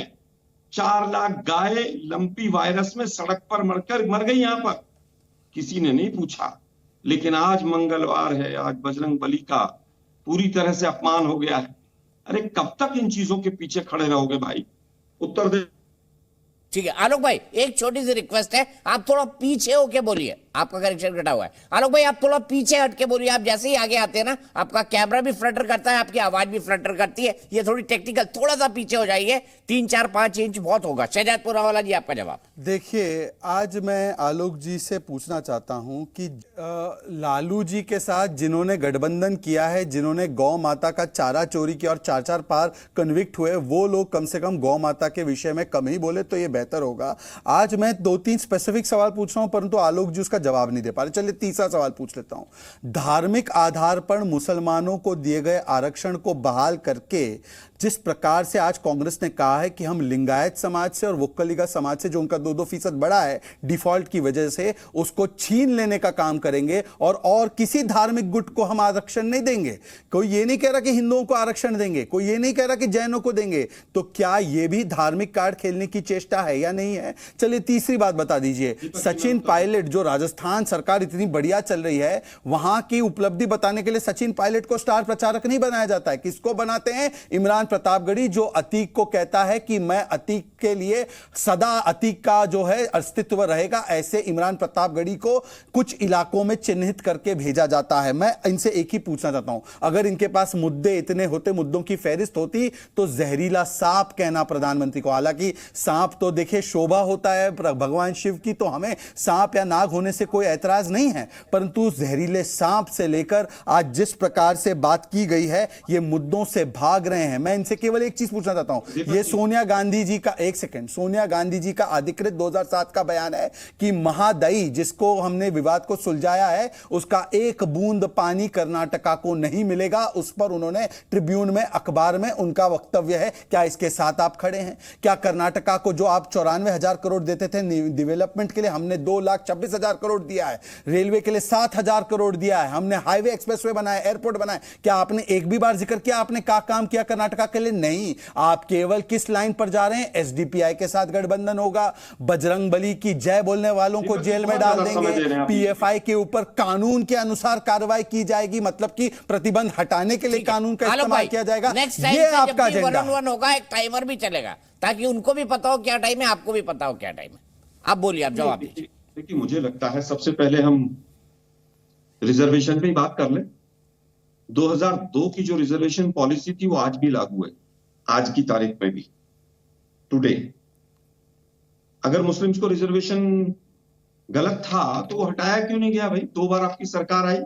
4 लाख गाय लंपी वायरस में सड़क पर मर गई। यहां पर किसी ने नहीं पूछा। लेकिन आज मंगलवार है, आज बजरंग बली का पूरी तरह से अपमान हो गया है। अरे कब तक इन चीजों के पीछे खड़े रहोगे भाई? उत्तर दे। ठीक है आलोक भाई, एक छोटी सी रिक्वेस्ट है, आप थोड़ा पीछे होके बोलिए, आपका कनेक्शन कटा हुआ है। आलोक भाई आप थोड़ा पीछे हट के बोलिए, आप जैसे ही आगे आते हैं ना आपका कैमरा भी फ्लटर करता है, आपकी आवाज भी फ्लटर करती है, ये थोड़ी टेक्निकल। थोड़ा सा पीछे हो जाइए, 3, 4, 5 इंच बहुत होगा। शहजाद पूनावाला जी आपका जवाब। देखिए, आज मैं आलोक जी से पूछना चाहता हूं कि लालू जी के साथ जिन्होंने गठबंधन किया है, जिन्होंने गौ माता का चारा चोरी किया और 4-4 बार कन्विक्ट हुए, वो लोग कम से कम गौ माता के विषय में कम ही बोले तो ये बेहतर होगा। आज मैं 2-3 स्पेसिफिक सवाल पूछ रहा हूं, परंतु आलोक जी उसका जवाब नहीं दे पा रहे। चलिए तीसरा सवाल पूछ लेता हूं। धार्मिक आधार पर मुसलमानों को दिए गए आरक्षण को बहाल करके जिस प्रकार से आज कांग्रेस ने कहा है कि हम लिंगायत समाज से और वोक्कलिगा समाज से जो उनका 2-2% बढ़ा है डिफॉल्ट की वजह से, उसको छीन लेने का काम करेंगे और किसी धार्मिक गुट को हम आरक्षण नहीं देंगे। कोई ये नहीं कह रहा कि हिंदुओं को आरक्षण देंगे, कोई ये नहीं कह रहा कि जैनों को देंगे। तो क्या ये भी धार्मिक कार्ड खेलने की चेष्टा है या नहीं है? चलिए तीसरी बात बता दीजिए। सचिन पायलट, जो राजस्थान सरकार इतनी बढ़िया चल रही है, वहां की उपलब्धि बताने के लिए सचिन पायलट को स्टार प्रचारक नहीं बनाया जाता है। किसको बनाते हैं? इमरान प्रतापगढ़ी, जो अतीक को कहता है कि मैं अतीक के लिए सदा अतीक का जो है अस्तित्व रहेगा। ऐसे इमरान प्रतापगढ़ी को कुछ इलाकों में चिन्हित करके भेजा जाता है। मैं इनसे एक ही पूछना चाहता हूं, अगर इनके पास मुद्दे इतने होते, मुद्दों की फहरिस्त होती, तो जहरीला सांप कहना प्रधानमंत्री को। हालांकि सांप तो देखिए शोभा होता है भगवान शिव की, तो हमें सांप या नाग होने से कोई ऐतराज नहीं है, परंतु जहरीले सांप से लेकर आज जिस प्रकार से बात की गई है, ये मुद्दों से भाग रहे हैं। मैं इनसे केवल एक चीज पूछना चाहता हूं। ये सोनिया गांधी जी का, एक सेकंड, सोनिया गांधी जी का अधिकृत 2007 का बयान है कि महादई, जिसको हमने विवाद को सुलझाया है, उसका एक बूंद पानी कर्नाटका को नहीं मिलेगा। उस पर उन्होंने ट्रिब्यून में, अखबार में उनका वक्तव्य है। क्या इसके साथ आप खड़े हैं? क्या कर्नाटका को जो आप 94,000 करोड़ देते थे डेवलपमेंट के लिए, हमने 2,26,000 करोड़ दिया है। रेलवे के लिए 7,000 करोड़ दिया है। हमने हाईवे एक्सप्रेसवे बनाए, एयरपोर्ट बनाए। क्या आपने एक भी बार जिक्र किया आपने क्या काम किया कर्नाटका के लिए? नहीं। आप केवल किस लाइन पर जा रहे हैं? एसडीपीआई के साथ गठबंधन होगा, बजरंग बली की जय बोलने वालों को जेल में डाल देंगे, पीएफआई के ऊपर कानून के अनुसार कार्रवाई की जाएगी, मतलब कि प्रतिबंध हटाने के लिए कानून का इस्तेमाल किया जाएगा। ये आपका एजेंडा होगा। एक टाइमर भी चलेगा ताकि उनको भी पता हो क्या टाइम है, आपको भी पता हो क्या टाइम है। आप बोलिए, आप जवाब दीजिए। देखिए, मुझे लगता है सबसे पहले हम रिजर्वेशन पे ही बात कर लें। 2002 की जो रिजर्वेशन पॉलिसी थी वो आज भी लागू है, आज की तारीख में भी, टुडे। अगर मुस्लिम्स को रिजर्वेशन गलत था तो वो हटाया क्यों नहीं गया भाई? 2 बार आपकी सरकार आई,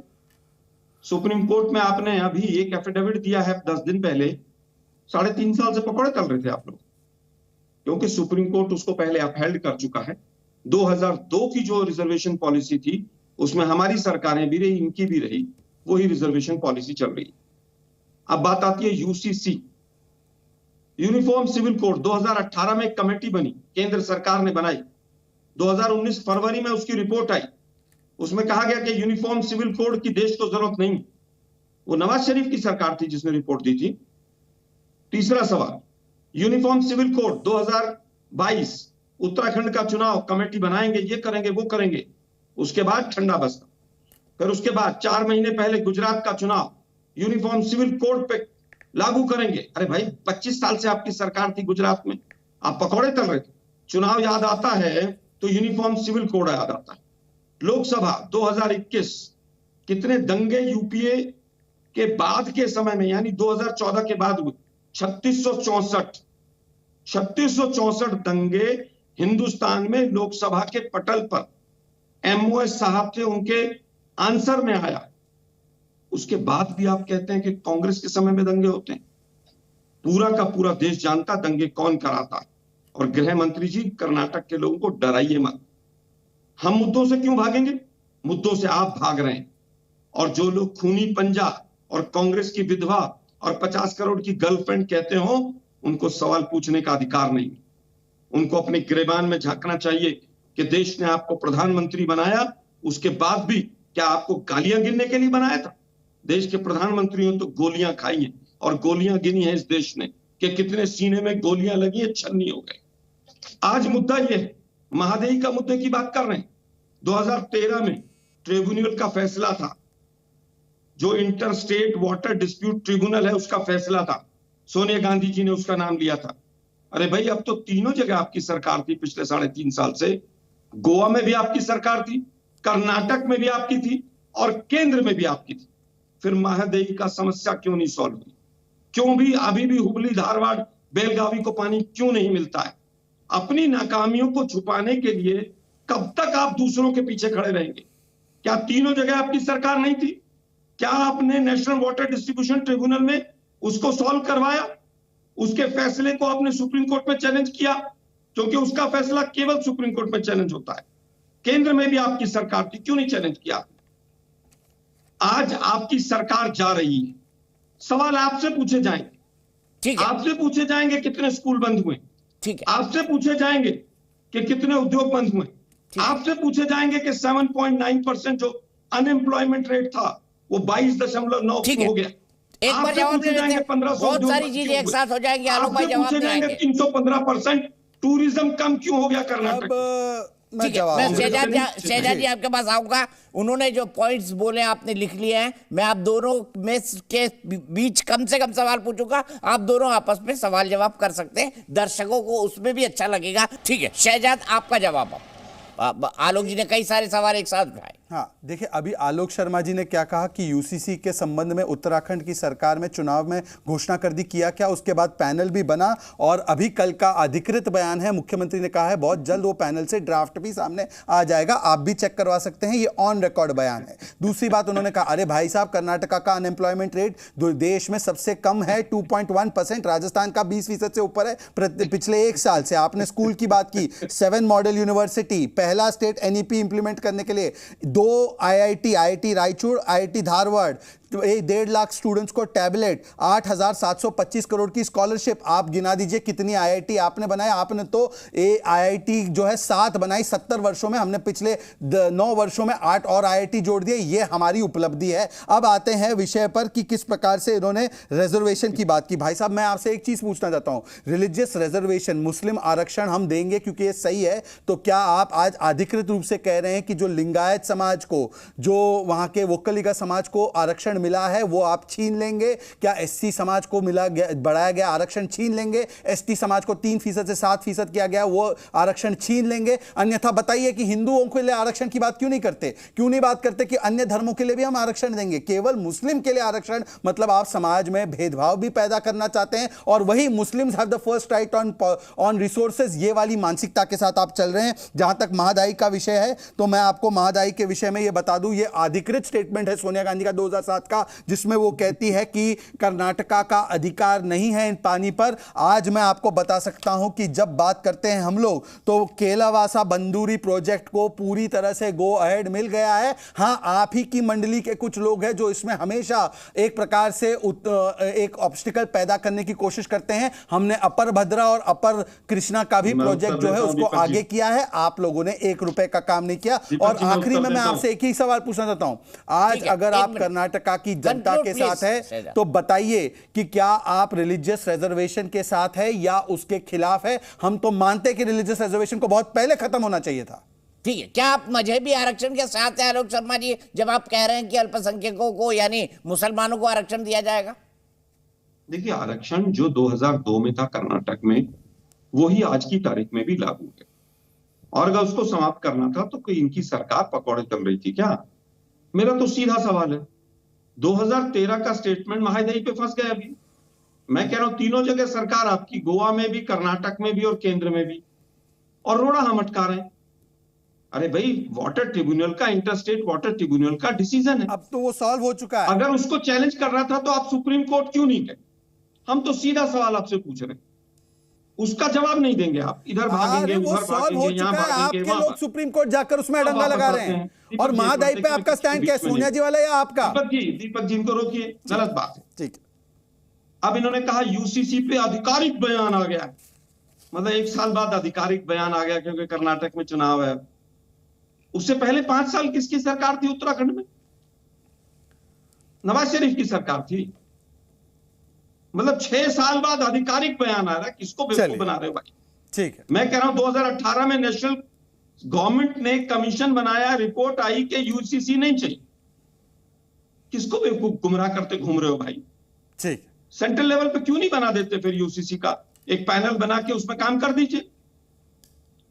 सुप्रीम कोर्ट में आपने अभी एक एफिडेविट दिया है 10 दिन पहले। 3.5 साल से पकौड़े तल रहे थे आप लोग, क्योंकि सुप्रीम कोर्ट उसको पहले अपहेल्ड कर चुका है। 2002 की जो रिजर्वेशन पॉलिसी थी उसमें हमारी सरकारें भी रही, इनकी भी रही, वही रिजर्वेशन पॉलिसी चल रही। अब बात आती है यूसीसी, यूनिफॉर्म सिविल कोड। 2018 में एक कमेटी बनी, केंद्र सरकार ने बनाई। 2019 फरवरी में उसकी रिपोर्ट आई। उसमें कहा गया कि यूनिफॉर्म सिविल कोड की देश को जरूरत नहीं। वो नवाज शरीफ की सरकार थी जिसने रिपोर्ट दी थी। तीसरा सवाल, यूनिफॉर्म सिविल कोड 2022, उत्तराखंड का चुनाव, कमेटी बनाएंगे, ये करेंगे, वो करेंगे। उसके बाद ठंडा बस्ता। फिर उसके बाद 4 महीने पहले गुजरात का चुनाव, यूनिफॉर्म सिविल कोड पे लागू करेंगे। अरे भाई, 25 साल से आपकी सरकार थी गुजरात में, आप पकौड़े तल रहे थे। चुनाव याद आता है तो यूनिफॉर्म सिविल कोड याद आता है। लोकसभा 2021, कितने दंगे यूपीए के बाद के समय में, यानी 2014 के बाद हुए 3664 दंगे हिंदुस्तान में लोकसभा के पटल पर एमओएस साहब थे, उनके आंसर में आया। उसके बाद भी आप कहते हैं कि कांग्रेस के समय में दंगे होते हैं। पूरा का पूरा देश जानता दंगे कौन कराता है। और गृह मंत्री जी, कर्नाटक के लोगों को डराइए मत। हम मुद्दों से क्यों भागेंगे? मुद्दों से आप भाग रहे हैं। और जो लोग खूनी पंजा और कांग्रेस की विधवा और 50 करोड़ की गर्लफ्रेंड कहते हो, उनको सवाल पूछने का अधिकार नहीं। उनको अपने गिरेबान में झांकना चाहिए कि देश ने आपको प्रधानमंत्री बनाया, उसके बाद भी क्या आपको गालियां गिनने के लिए बनाया था? देश के प्रधानमंत्री तो गोलियां खाई हैं और गोलियां गिनी है इस देश ने कि कितने सीने में गोलियां लगी है, छन्नी हो गए। आज मुद्दा यह है, महादेई का मुद्दे की बात कर रहे हैं। 2013 में ट्रिब्यूनल का फैसला था, जो inter state water dispute tribunal है, उसका फैसला था। सोनिया गांधी जी ने उसका नाम लिया था। अरे भाई, अब तो तीनों जगह आपकी सरकार थी पिछले 3.5 साल से। गोवा में भी आपकी सरकार थी, कर्नाटक में भी आपकी थी और केंद्र में भी आपकी थी। फिर महादेई का समस्या क्यों नहीं सॉल्व हुई? क्यों भी अभी भी हुबली, धारवाड़, बेलगावी को पानी क्यों नहीं मिलता है? अपनी नाकामियों को छुपाने के लिए कब तक आप दूसरों के पीछे खड़े रहेंगे? क्या तीनों जगह आपकी सरकार नहीं थी? क्या आपने नेशनल वाटर डिस्ट्रीब्यूशन ट्रिब्यूनल में उसको सॉल्व करवाया? उसके फैसले को आपने सुप्रीम कोर्ट में चैलेंज किया, क्योंकि उसका फैसला केवल सुप्रीम कोर्ट में चैलेंज होता है। केंद्र में भी आपकी सरकार थी, क्यों नहीं चैलेंज किया? आज आपकी सरकार जा रही है, सवाल आपसे पूछे जाएंगे। ठीक है, आपसे पूछे जाएंगे कितने स्कूल बंद हुए। ठीक है, आपसे पूछे जाएंगे कि कितने उद्योग बंद हुए। आपसे पूछे जाएंगे कि 7.9% जो अनएम्प्लॉयमेंट रेट था वो 22.9 हो गया। एक बार जवाब दे देंगे, बहुत सारी चीजें एक साथ हो जाएंगी। आलोक भाई जवाब देंगे। 315% टूरिज्म कम क्यों हो गया कर्नाटक? ठीक है, मैं शहजाद जी आपके पास आऊंगा। उन्होंने जो पॉइंट्स बोले आपने लिख लिए हैं। मैं आप दोनों में के बीच कम से कम सवाल पूछूंगा, आप दोनों आपस में सवाल जवाब कर सकते हैं, दर्शकों को उसमें भी अच्छा लगेगा। ठीक है शहजाद, आपका जवाब। आलोक जी ने कई सारे सवाल एक साथ उठाए। हाँ, देखिए अभी आलोक शर्मा जी ने क्या कहा कि यूसीसी के संबंध में उत्तराखंड की सरकार में चुनाव में घोषणा कर दी, किया क्या? उसके बाद पैनल भी बना और अभी कल का अधिकृत बयान है, मुख्यमंत्री ने कहा है बहुत जल्द वो पैनल से ड्राफ्ट भी सामने आ जाएगा, आप भी चेक करवा सकते हैं, ये ऑन रिकॉर्ड बयान है। दूसरी बात उन्होंने कहा, अरे भाई साहब, कर्नाटका का अनएम्प्लॉयमेंट रेट देश में सबसे कम है 2.1%, राजस्थान का 20% से ऊपर है पिछले 1 साल से। आपने स्कूल की बात की, 7 मॉडल यूनिवर्सिटी, पहला स्टेट एनईपी इंप्लीमेंट करने के लिए 2 IIT Raichur, IIT Dharwad, 1.5 lakh students को टैबलेट, 8,725 करोड़ की स्कॉलरशिप। आप गिना दीजिए कितनी आईआईटी आपने बनाया। आपने तो आईआईटी जो है 7 बनाई 70 वर्षों में, हमने पिछले 9 वर्षों में 8 और आईआईटी जोड़ दिए। ये हमारी उपलब्धि है। अब आते हैं विषय पर कि किस प्रकार से इन्होंने रिजर्वेशन की बात की। भाई साहब, मैं आपसे एक चीज पूछना चाहता हूं, रिलीजियस रिजर्वेशन, मुस्लिम आरक्षण हम देंगे क्योंकि ये सही है, तो क्या आप आज अधिकृत रूप से कह रहे हैं कि जो लिंगायत समाज को, जो वहां के वोक्कलिगा समाज को आरक्षण मिला है वो आप छीन लेंगे? क्या एससी समाज को मिला बढ़ाया गया आरक्षण छीन लेंगे? एसटी समाज को 3% से 7% किया गया वो आरक्षण छीन लेंगे? अन्यथा बताइए कि हिंदुओं के लिए आरक्षण की बात क्यों नहीं करते? क्यों नहीं बात करते कि अन्य धर्मों के लिए भी हम आरक्षण देंगे? केवल मुस्लिम के लिए आरक्षण, मतलब आप समाज में भेदभाव भी पैदा करना चाहते हैं और वही Muslims have the first right on resources, ये वाली मानसिकता के साथ आप चल रहे हैं। जहां तक महादाई का विषय है तो मैं आपको महादाई के विषय में यह बता दूं, यह अधिकृत स्टेटमेंट है सोनिया गांधी का 2007 का, जिसमें वो कहती है कि कर्नाटका का अधिकार नहीं है इन पानी पर। आज मैं आपको बता सकता हूं कि जब बात करते हैं हम लोग तो केलावासा बंदूरी प्रोजेक्ट को पूरी तरह से गो अहेड मिल गया है। हां, आप ही की मंडली के कुछ लोग हैं जो इसमें हमेशा एक प्रकार से एक ऑब्स्टिकल पैदा करने की कोशिश करते हैं। हमने अपर भद्रा और अपर कृष्णा का भी प्रोजेक्ट जो है उसको आगे किया है, आप लोगों ने 1 रुपए का काम नहीं किया। और आखिरी में मैं आपसे एक ही सवाल पूछना चाहता हूं, आज अगर आप कर्नाटका की जनता के साथ है तो बताइए कि क्या आप रिलीजियस रिजर्वेशन के साथ है या उसके खिलाफ है? हम तो मानते हैं कि रिलीजियस रिजर्वेशन को बहुत पहले खत्म होना चाहिए था। ठीक है, क्या आप मजहबी आरक्षण के साथ हैं आलोक शर्मा जी, जब आप कह रहे हैं कि अल्पसंख्यकों को यानी मुसलमानों को आरक्षण दिया जाएगा? देखिए, आरक्षण जो 2002 में था कर्नाटक में, वही आज की तारीख में भी लागू है। और अगर उसको समाप्त करना था तो कोई इनकी सरकार पकौड़े तल रही थी क्या? मेरा तो सीधा सवाल है, 2013 का स्टेटमेंट महादाई पे फंस गए अभी। मैं कह रहा हूं तीनों जगह सरकार आपकी, गोवा में भी, कर्नाटक में भी और केंद्र में भी, और रोड़ा हम अटका रहे हैं। अरे भाई, वाटर ट्रिब्यूनल का, इंटर स्टेट वाटर ट्रिब्यूनल का डिसीजन है, अब तो वो सॉल्व हो चुका है। अगर उसको चैलेंज कर रहा था तो आप सुप्रीम कोर्ट क्यों नहीं गए? हम तो सीधा सवाल आपसे पूछ रहे हैं, उसका जवाब नहीं देंगे आप। इधर भागेंगे, उधर भागेंगे, यहाँ भागेंगे, आपके लोग सुप्रीम कोर्ट जाकर उसमें डंगा लगा रहे हैं। और महादाई पे आपका स्टैंड क्या है, सोनिया जी वाला या आपका? दीपक जी इनको रोकिए, गलत बात है। ठीक, अब इन्होंने कहा यूसीसी पे आधिकारिक बयान आ गया, मतलब 1 साल बाद आधिकारिक बयान आ गया क्योंकि कर्नाटक में चुनाव है। उससे पहले 5 साल किसकी सरकार थी उत्तराखंड में? नवाज शरीफ की सरकार थी। मतलब 6 साल बाद आधिकारिक बयान आ रहा है, किसको बेवकूफ बना रहे हो भाई? ठीक है, मैं कह रहा हूं 2018 में नेशनल गवर्नमेंट ने कमीशन बनाया, रिपोर्ट आई कि यूसीसी नहीं चाहिए। किसको बेवकूफ गुमराह करते घूम रहे हो भाई? ठीक, सेंट्रल लेवल पे क्यों नहीं बना देते फिर यूसीसी का एक पैनल बना के उसमें काम कर दीजिए।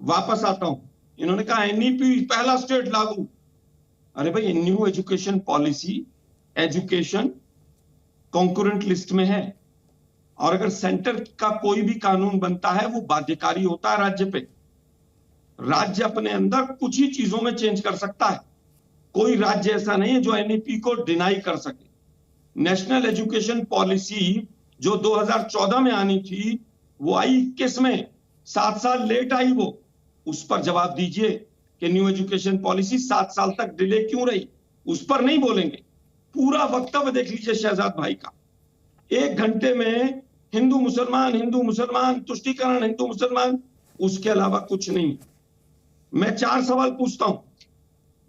वापस आता हूं, इन्होंने कहा एनईपी पहला स्टेट लागू। अरे भाई, new education policy, education concurrent list में है, और अगर सेंटर का कोई भी कानून बनता है वो बाध्यकारी होता है राज्य पे। राज्य अपने अंदर कुछ ही चीजों में चेंज कर सकता है, कोई राज्य ऐसा नहीं है जो एनईपी को डिनाई कर सके। नेशनल एजुकेशन पॉलिसी जो 2014 में आनी थी वो आई 21 में, 7 साल लेट आई वो। उस पर जवाब दीजिए कि न्यू एजुकेशन पॉलिसी 7 साल तक डिले क्यों रही, उस पर नहीं बोलेंगे। पूरा वक्तव्य देख लीजिए शहजाद भाई का, 1 घंटे में हिंदू मुसलमान, तुष्टीकरण हिंदू मुसलमान, उसके अलावा कुछ नहीं। मैं 4 सवाल पूछता हूं।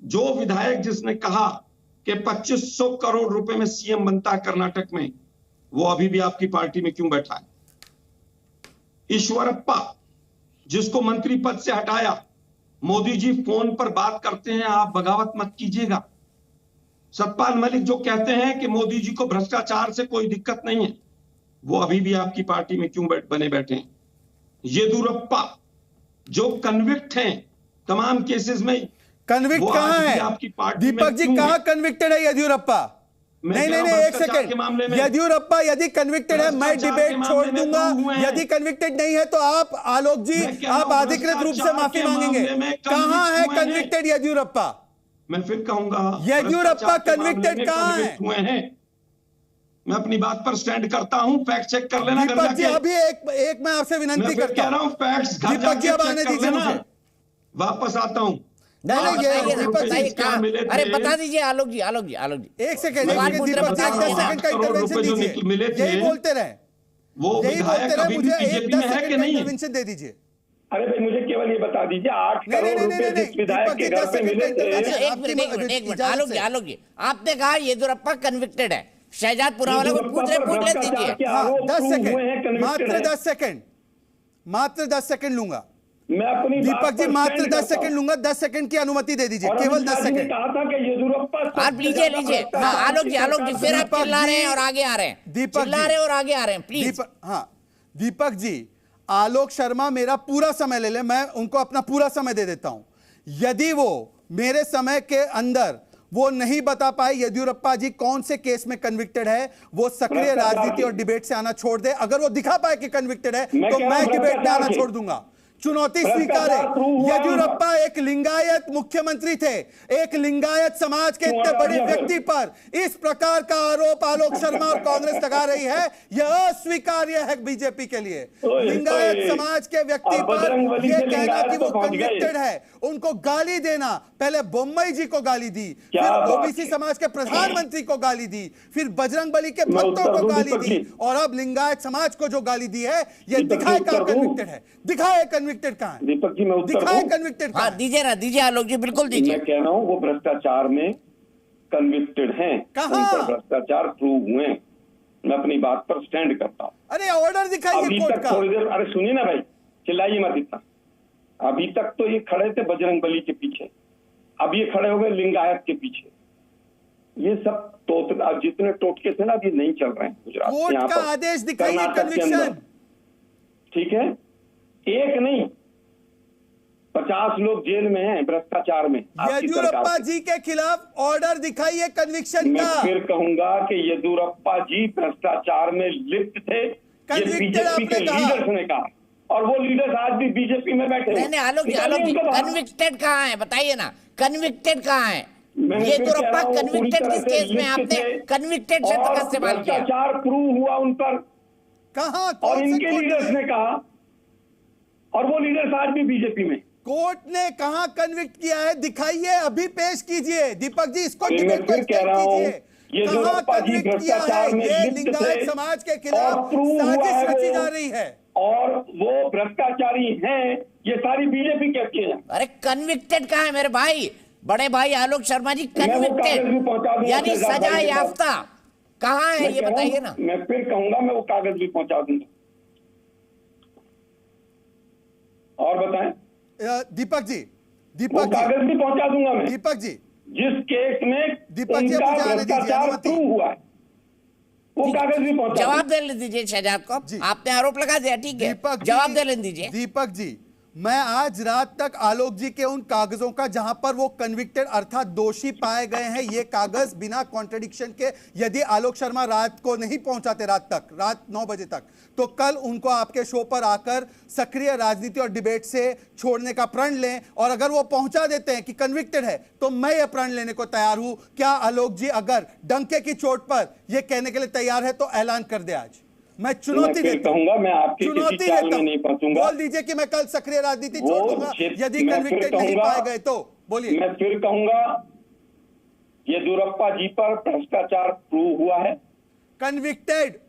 जो विधायक जिसने कहा कि 2500 करोड़ रुपए में सीएम बनता है कर्नाटक में, वो अभी भी आपकी पार्टी में क्यों बैठा है? ईश्वरप्पा, जिसको मंत्री पद से हटाया, मोदी जी फोन पर बात करते हैं, आप बगावत मत कीजिएगा। सतपाल मलिक जो कहते हैं कि मोदी जी को भ्रष्टाचार से कोई दिक्कत नहीं है, वो अभी भी आपकी पार्टी में क्यों बने बैठे हैं? येदियुरप्पा जो कन्विक्ट हैं तमाम केसेस में, कन्विक्ट कहां है आपकी पार्टी? दीपक जी कहां कन्विक्टेड है येदियुरप्पा? नहीं, 1 सेकंड। येदियुरप्पा यदि कन्विक्टेड है मैं डिबेट छोड़ दूंगा, यदि कन्विक्टेड नहीं है तो आप आलोक जी आप अधिकृत रूप से माफी मांगेंगे। कहां है कन्विक्टेड येदियुरप्पा? मैं फिर कहूंगा, येदियुरप्पा कन्विक्टेड कहां है? मैं अपनी बात पर स्टैंड करता हूं, फैक्ट चेक कर लेना। दीपक जी अभी एक मैं आपसे विनती करता हूं, फैक्ट्स दीपक जी अब आने दीजिए मुझे। वापस आता हूं। नहीं, ये दीपक जी अरे बता दीजिए आलोक जी 1 सेकंड दीपक जी 10 सेकंड का इंटरवेंशन दीजिए, यही बोलते रहे, वो विधायक अभी भी बीजेपी में है कि नहीं? इंटरवेंशन दे दीजिए। अरे भाई मुझे केवल ये बता दीजिए 8 करोड़ रुपए जिस विधायक के घर पे मिले थे। एक मिनट आलोक जी आपने कहा येदियुरप्पा कन्विक्टेड है, शहजाद पुरावाला को पूछ ले दीजिए। 10 सेकंड, मात्र 10 सेकंड लूंगा मैं अपनी दीपक जी, मात्र 10 सेकंड लूंगा। 10 सेकंड की अनुमति दे दीजिए, केवल 10 सेकंड। कहा था कि येदियुरप्पा आप लीजिए। हाँ आलोक जी फिर आप चिल्ला रहे हैं और आगे आ रहे हैं, चिल्ला रहे हैं और आगे आ रहे हैं, प्लीज। हाँ दीपक जी, आलोक शर्मा मेरा पूरा समय ले ले, मैं उनको अपना पूरा समय दे देता हूं। यदि वो मेरे समय के अंदर वो नहीं बता पाए येदियुरप्पा जी कौन से केस में कन्विक्टेड है, वो सक्रिय राजनीति और डिबेट से आना छोड़ दे। अगर वो दिखा पाए कि कन्विक्टेड है तो मैं डिबेट में आना छोड़ दूंगा। चुनौती स्वीकार है। येदियुरप्पा एक लिंगायत मुख्यमंत्री थे, एक लिंगायत समाज के इतने बड़े व्यक्ति पर इस प्रकार का आरोप आलोक शर्मा और कांग्रेस लगा रही है, यह अस्वीकार्य है बीजेपी के लिए। लिंगायत समाज के व्यक्ति पर यह कहना कि वो कन्विक्टेड है, उनको गाली देना, पहले बोम्मई जी को गाली दी, फिर ओबीसी समाज के प्रधानमंत्री को गाली दी, फिर बजरंगबली के भक्तों को गाली दी, और अब लिंगायत समाज को जो गाली दी है, यह दिखाए कहां कन्विक्टेड है, दिखाए कन्विक्टेड कहां है? दीपक जी मैं दिखाए कन्विक्टेड। हाँ दीजिए आलोक जी, बिल्कुल दीजिए। मैं कह रहा हूँ वो भ्रष्टाचार में कन्विक्टेड हैं, उन पर भ्रष्टाचार प्रूव हुए। मैं अपनी बात पर स्टैंड करता हूँ। अरे ऑर्डर दिखाइए कोर्ट का। थोड़ी देर, अरे सुनिए ना भाई, चिल्लाइए मत इतना। अभी तक तो ये खड़े थे बजरंगबली के पीछे, अब ये खड़े हो गए लिंगायत के पीछे। ये सब जितने टोटके थे ना अभी नहीं चल रहे हैं गुजरात। कोर्ट का आदेश दिखाइए कन्विक्शन। ठीक है, एक नहीं 50 लोग जेल में हैं भ्रष्टाचार में। येदियुरप्पा जी के खिलाफ ऑर्डर दिखाइए कन्विक्शन मैं का। फिर कहूंगा कि येदियुरप्पा जी भ्रष्टाचार में लिप्त थे, ये बीजेपी के लीडर्स ने कहा, और वो लीडर्स आज भी बीजेपी में बैठे। नहीं आलोक जी, कन्विक्टेड कहाँ है बताइए ना, कन्विक्टेड कहाँ है? येदियुरप्पा कन्विक्टेड किस केस में? आपने कन्विक्टेड शब्द का इस्तेमाल किया। भ्रष्टाचार प्रूव हुआ उन पर, कहाँ? और इनके लीडर्स ने कहा, और वो लीडर्स आज भी बीजेपी में। कोर्ट ने कहां कन्विक्ट किया है? दिखाइए, अभी पेश कीजिए दीपक जी, इसको डिबेट फिर कह रहा हूं, ये जो कहां रप्पा जी कन्विक्ट किया है? भ्रष्टाचार में ये लिप्त थे लिंगायत समाज के खिलाफ और प्रूव हुआ साजिश है रची वो, जा रही है, और वो भ्रष्टाचारी हैं, ये सारी बीजेपी कहती है। अरे कन्विक्टेड कहाँ है मेरे भाई, बड़े भाई आलोक शर्मा जी? कन्विक्टेड यानी सजा याफ्ता कहाँ है ये बताइए ना। मैं फिर कहूंगा, मैं वो कागज भी पहुंचा दूंगा। और बताएं दीपक जी, वो कागज भी पहुंचा दूंगा मैं। दीपक जी, जिस केस में दीपक जी उनका भ्रष्टाचार प्रूव हुआ है, वो कागज भी पहुंचा। जवाब दे दीजिए शहजाद को, आपने आरोप लगा दिया, ठीक है, जवाब दे दीजिए। दीपक जी, मैं आज रात तक आलोक जी के उन कागजों का जहां पर वो कन्विक्टेड अर्थात दोषी पाए गए हैं, ये कागज बिना कॉन्ट्रडिक्शन के यदि आलोक शर्मा रात को नहीं पहुंचाते, रात 9 बजे तक, तो कल उनको आपके शो पर आकर सक्रिय राजनीति और डिबेट से छोड़ने का प्रण लें, और अगर वो पहुंचा देते हैं कि कन्विक्टेड है तो मैं ये प्रण लेने को तैयार हूं। क्या आलोक जी अगर डंके की चोट पर यह कहने के लिए तैयार है तो ऐलान कर दे। आज मैं चुनौती देता हूं, मैं आपकी किसी चाल में नहीं फंसूंगा। बोल दीजिए कि मैं कल सक्रिय राजनीति छोड़ दूंगा यदि कन्विक्टेड नहीं पाए गए तो। बोलिए। मैं फिर कहूंगा, येदियुरप्पा जी पर भ्रष्टाचार प्रूव हुआ है, कन्विक्टेड।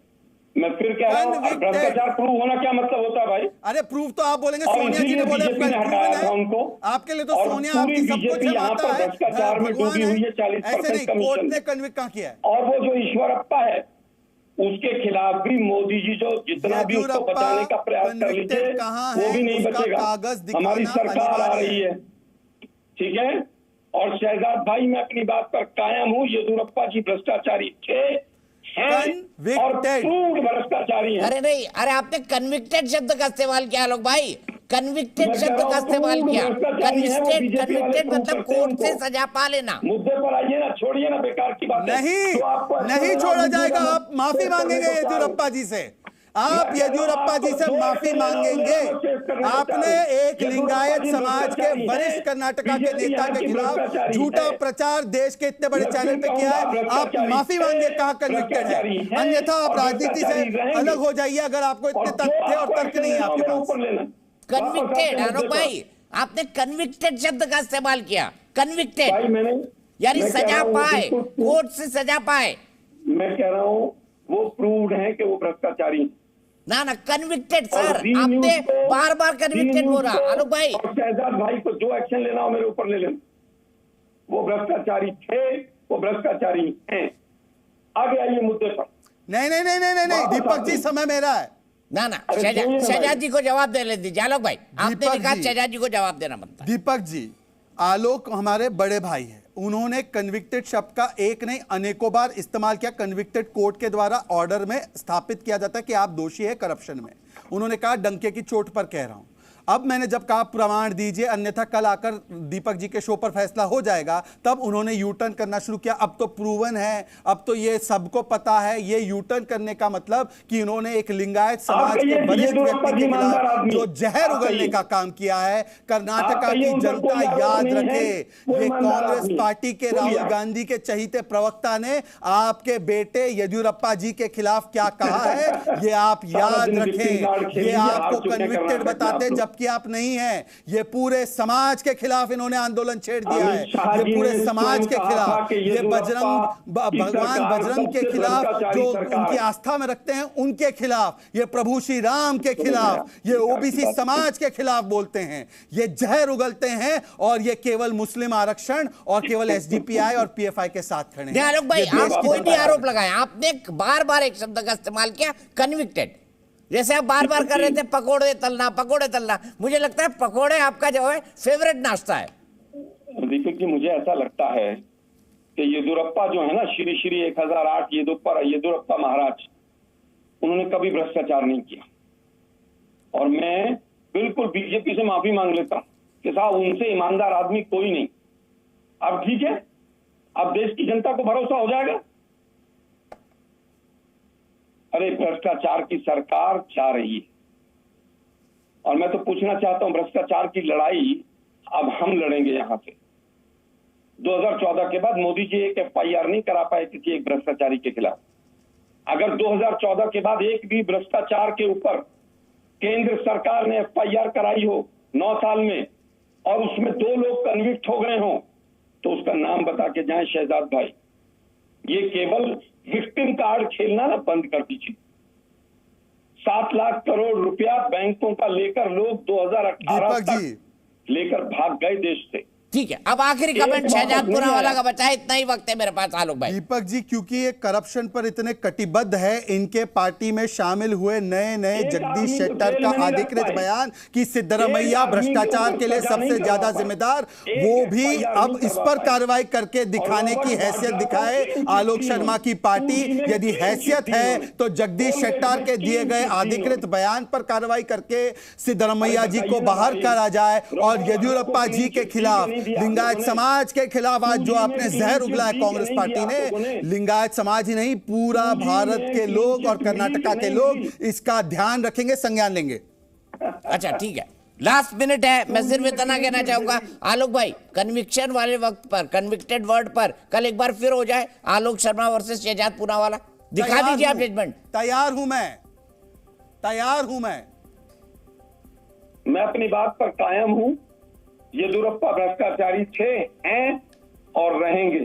मैं फिर कह रहा हूं, भ्रष्टाचार प्रूव होना क्या मतलब होता है भाई? अरे प्रूव तो आप बोलेंगे, सोनिया जी ने बोला उनको, आपके लिए तो सोनिया आपकी सब कुछ है, यहाँ पर भ्रष्टाचार में डूबी हुई है, 40% कोर्ट ने कन्विक्ट कहाँ किया है? और वो जो ईश्वरप्पा है उसके खिलाफ भी मोदी जी जो जितना भी उसको बचाने का प्रयास कर लीजिए वो भी नहीं बचेगा। हमारी सरकार आ रही है, ठीक है। और शहजाद भाई, मैं अपनी बात पर कायम हूँ, येदियुरप्पा जी भ्रष्टाचारी थे, हैं और प्रूव्ड भ्रष्टाचारी हैं। अरे नहीं, अरे आपने कन्विक्टेड शब्द का इस्तेमाल किया लोग भाई, कन्विक्टेड शब्द का इस्तेमाल किया। कन्विक्टेड मतलब कोर्ट से सजा पा लेना। मुद्दे पर आइए ना, छोड़िए ना बेकार की बात। नहीं छोड़ा जाएगा। आप माफी मांगेंगे येदियुरप्पा जी से, आप येदियुरप्पा जी से माफी मांगेंगे। आपने एक लिंगायत समाज के वरिष्ठ कर्नाटका के नेता के खिलाफ झूठा प्रचार देश के इतने बड़े चैनल पे किया है, आप माफी मांगे, कहा कन्विक्टेड है। अन्यथा आप राजनीति से अलग हो जाइए अगर आपको इतने तथ्य और तर्क नहीं है आपके पास। कन्विक्टेड आरोप भाई, आपने कन्विक्टेड शब्द का इस्तेमाल किया। कन्विक्टेड यानी सजा पाए, कोर्ट से सजा पाए। मैं कह रहा हूं वो प्रूव्ड है कि वो भ्रष्टाचारी ना कन्विक्टेड सर, आपने बार बार कन्विक्टेड बोला आलोक भाई। और शहजाद भाई को जो एक्शन लेना हो मेरे ऊपर ले लेना, वो भ्रष्टाचारी थे, वो भ्रष्टाचारी हैं। आगे आइए मुद्दे पर। नहीं दीपक जी, समय मेरा है। ना शहजाद जी को जवाब दे दीजिए आलोक भाई, आपने भी कहा शहजाद जी को जवाब देना बनता। दीपक जी, आलोक हमारे बड़े भाई हैं, उन्होंने कन्विक्टेड शब्द का एक नहीं अनेकों बार इस्तेमाल किया। कन्विक्टेड कोर्ट के द्वारा ऑर्डर में स्थापित किया जाता है कि आप दोषी है करप्शन में। उन्होंने कहा डंके की चोट पर कह रहा हूं। अब मैंने जब कहा प्रमाण दीजिए अन्यथा कल आकर दीपक जी के शो पर फैसला हो जाएगा, तब उन्होंने यू टर्न करना शुरू किया। अब तो प्रूवन है, अब तो ये सबको पता है। ये यू टर्न करने का मतलब कि उन्होंने एक लिंगायत समाज के वरिष्ठ व्यक्ति के खिलाफ जो जहर उगलने का काम किया है। कर्नाटका की जनता याद रखे, ये कांग्रेस पार्टी के राहुल गांधी के चहीते प्रवक्ता ने आपके बेटे येदियुरप्पा जी के खिलाफ क्या कहा है, ये आप याद रखें। ये आपको कन्विक्टेड बताते जबकि आप नहीं हैं। ये पूरे समाज के खिलाफ इन्होंने आंदोलन छेड़ दिया है। ये पूरे समाज के खिलाफ, ये भगवान बजरंग के खिलाफ, जो उनकी आस्था में रखते हैं उनके खिलाफ, ये प्रभु श्री राम के खिलाफ, ये ओबीसी समाज के खिलाफ बोलते हैं। ये जहर उगलते हैं और ये केवल मुस्लिम आरक्षण और केवल एसडीपीआई और पीएफआई के साथ खड़े हैं। आलोक भाई, आप कोई भी आरोप लगाए, आपने बार बार एक शब्द का इस्तेमाल किया, कन्विक्टेड। जैसे आप बार बार कर रहे थे पकोड़े तलना। मुझे लगता है पकोड़े आपका जो है फेवरेट नाश्ता है। दीपक जी, मुझे ऐसा लगता है कि येदियुरप्पा जो है ना, श्री 1008 येदियुरप्पा महाराज, उन्होंने कभी भ्रष्टाचार नहीं किया। और मैं बिल्कुल बीजेपी से माफी मांग लेता हूं कि साहब उनसे ईमानदार आदमी कोई नहीं। अब ठीक है, अब देश की जनता को भरोसा हो जाएगा। अरे भ्रष्टाचार की सरकार जा रही है, और मैं तो पूछना चाहता हूं, भ्रष्टाचार की लड़ाई अब हम लड़ेंगे यहां से। 2014 के बाद मोदी जी एक FIR नहीं करा पाए किसी एक भ्रष्टाचारी के खिलाफ। अगर 2014 के बाद एक भी भ्रष्टाचार के ऊपर केंद्र सरकार ने FIR कराई हो 9 साल में, और उसमें 2 लोग कन्विक्ट हो गए हों, तो उसका नाम बता के जाएं शहजाद भाई। ये केवल विक्टिम कार्ड खेलना ना बंद कर दीजिए। 7 लाख करोड़ रुपया बैंकों का लेकर लोग 2018 तक लेकर भाग गए देश से। ठीक है, अब आखिरी कमेंट शहजाद पुनावाला का बचा है, इतना ही वक्त है मेरे पास आलोक भाई। दीपक जी, क्योंकि ये करप्शन पर इतने कटिबद्ध है, इनके पार्टी में शामिल हुए नए जगदीश शेट्टर का अधिकृत बयान कि सिद्धरमैया भ्रष्टाचार के लिए सबसे ज्यादा जिम्मेदार, वो भी अब इस पर कार्रवाई करके दिखाने की हैसियत दिखाए आलोक शर्मा की पार्टी। यदि हैसियत है तो जगदीश शेट्टर के दिए गए अधिकृत बयान पर कार्रवाई करके सिद्धरमैया जी को बाहर करा जाए, और येदियुरप्पा जी के खिलाफ, लिंगायत समाज के खिलाफ आज जो आपने जहर उगला है कांग्रेस पार्टी ने, लिंगायत समाज ही नहीं पूरा भारत के लोग और कर्नाटका के लोग इसका ध्यान रखेंगे, संज्ञान लेंगे। अच्छा ठीक है, लास्ट मिनट है, मैं सिर्फ इतना कहना चाहूंगा आलोक भाई, कन्विक्शन वाले वक्त पर, कन्विक्टेड वर्ड पर कल एक बार फिर हो जाए आलोक शर्मा वर्सेस शहजाद पुनावाला, दिखा दीजिए आप जजमेंट। तैयार हूं मैं अपनी बात पर कायम हूं। येदियुरप्पा भ्रष्टाचारी थे, हैं और रहेंगे।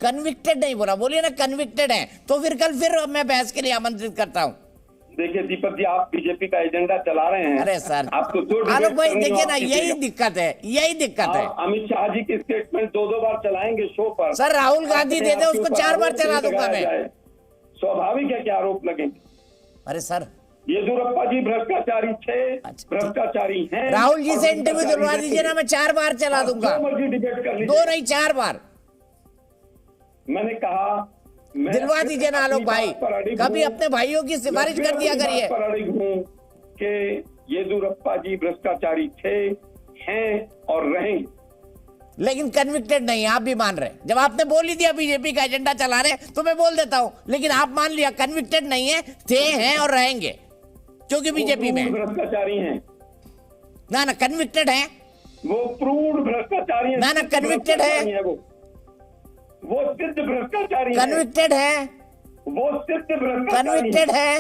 कन्विक्टेड नहीं बोला, बोलिए ना कन्विक्टेड है, तो फिर कल फिर मैं बहस के लिए आमंत्रित करता हूं। देखिए दीपक जी, आप बीजेपी का एजेंडा चला रहे हैं। अरे सर, आपको आलोक भाई देखिए ना, यही दिक्कत है। अमित शाह जी की स्टेटमेंट 2 बार चलाएंगे शो पर। सर राहुल गांधी दे दे, उसको 4 बार चला दूंगा मैं। स्वाभाविक है कि आरोप लगेंगे। अरे सर, येदियुरप्पा जी भ्रष्टाचारी थे, भ्रष्टाचारी हैं। राहुल जी से इंटरव्यू दिलवा दीजिए ना, मैं 4 बार चला दूंगा। 2 नहीं 4 बार मैंने कहा, दिलवा दीजिए ना आलोक भाई, कभी अपने भाइयों की सिफारिश कर दिया करिए। कि येदियुरप्पा जी भ्रष्टाचारी थे, हैं और रहेंगे, लेकिन कन्विक्टेड नहीं, आप भी मान रहे। जब आपने बोल ही दिया बीजेपी का एजेंडा चला रहे, तो मैं बोल देता हूं, लेकिन आप मान लिया कन्विक्टेड नहीं है, थे, हैं और रहेंगे, क्योंकि बीजेपी में भ्रष्टाचारी हैं। ना कन्विक्टेड है, वो प्रूव्ड भ्रष्टाचारी हैं। ना कन्विक्टेड है, वो सिद्ध भ्रष्टाचारी, कन्विक्टेड है, वो सिद्ध भ्रष्टाचारी, कन्विक्टेड है।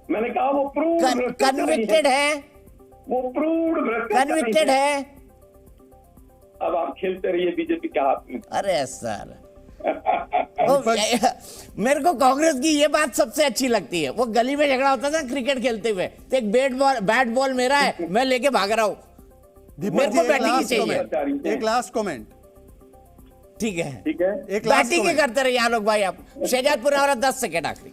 मैंने कहा वो प्रूव्ड कन्विक्टेड है, वो प्रूव्ड भ्रष्टाचारी, कन्विक्टेड है। अब आप खेलते रहिए बीजेपी के हाथ में। अरे सर मेरे को कांग्रेस की ये बात सबसे अच्छी लगती है। वो गली में झगड़ा होता था क्रिकेट खेलते हुए, तो एक बैट बॉल मेरा है, मैं लेके भाग रहा हूँ, मेरे को बैटिंग ही चाहिए। एक लास्ट कमेंट, ठीक है, एक बैटिंग ही करते रहिए आलोक भाई। आप शहजाद पुनावाला 10 सेकेंड आखिरी।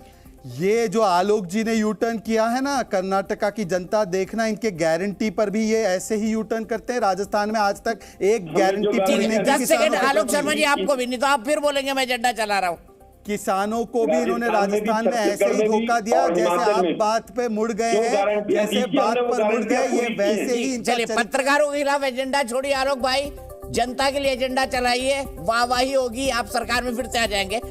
ये जो आलोक जी ने यू टर्न किया है ना, कर्नाटका की जनता देखना इनके गारंटी पर भी ये ऐसे ही यू टर्न करते हैं। राजस्थान में आज तक एक गारंटी पूरी नहीं की। 10 सेकेंड आलोक शर्मा जी, आपको भी नहीं तो आप फिर बोलेंगे मैं एजेंडा चला रहा हूँ। किसानों को भी इन्होंने राजस्थान में ऐसे ही धोखा दिया, जैसे आप बात पे मुड़ गए हैं, जैसे बात पर मुड़ गए, ये वैसे ही। चलिए, पत्रकारों के खिलाफ एजेंडा छोड़िए आलोक भाई, जनता के लिए एजेंडा चलाइए, वाहवाही होगी, आप सरकार में फिर से आ जाएंगे।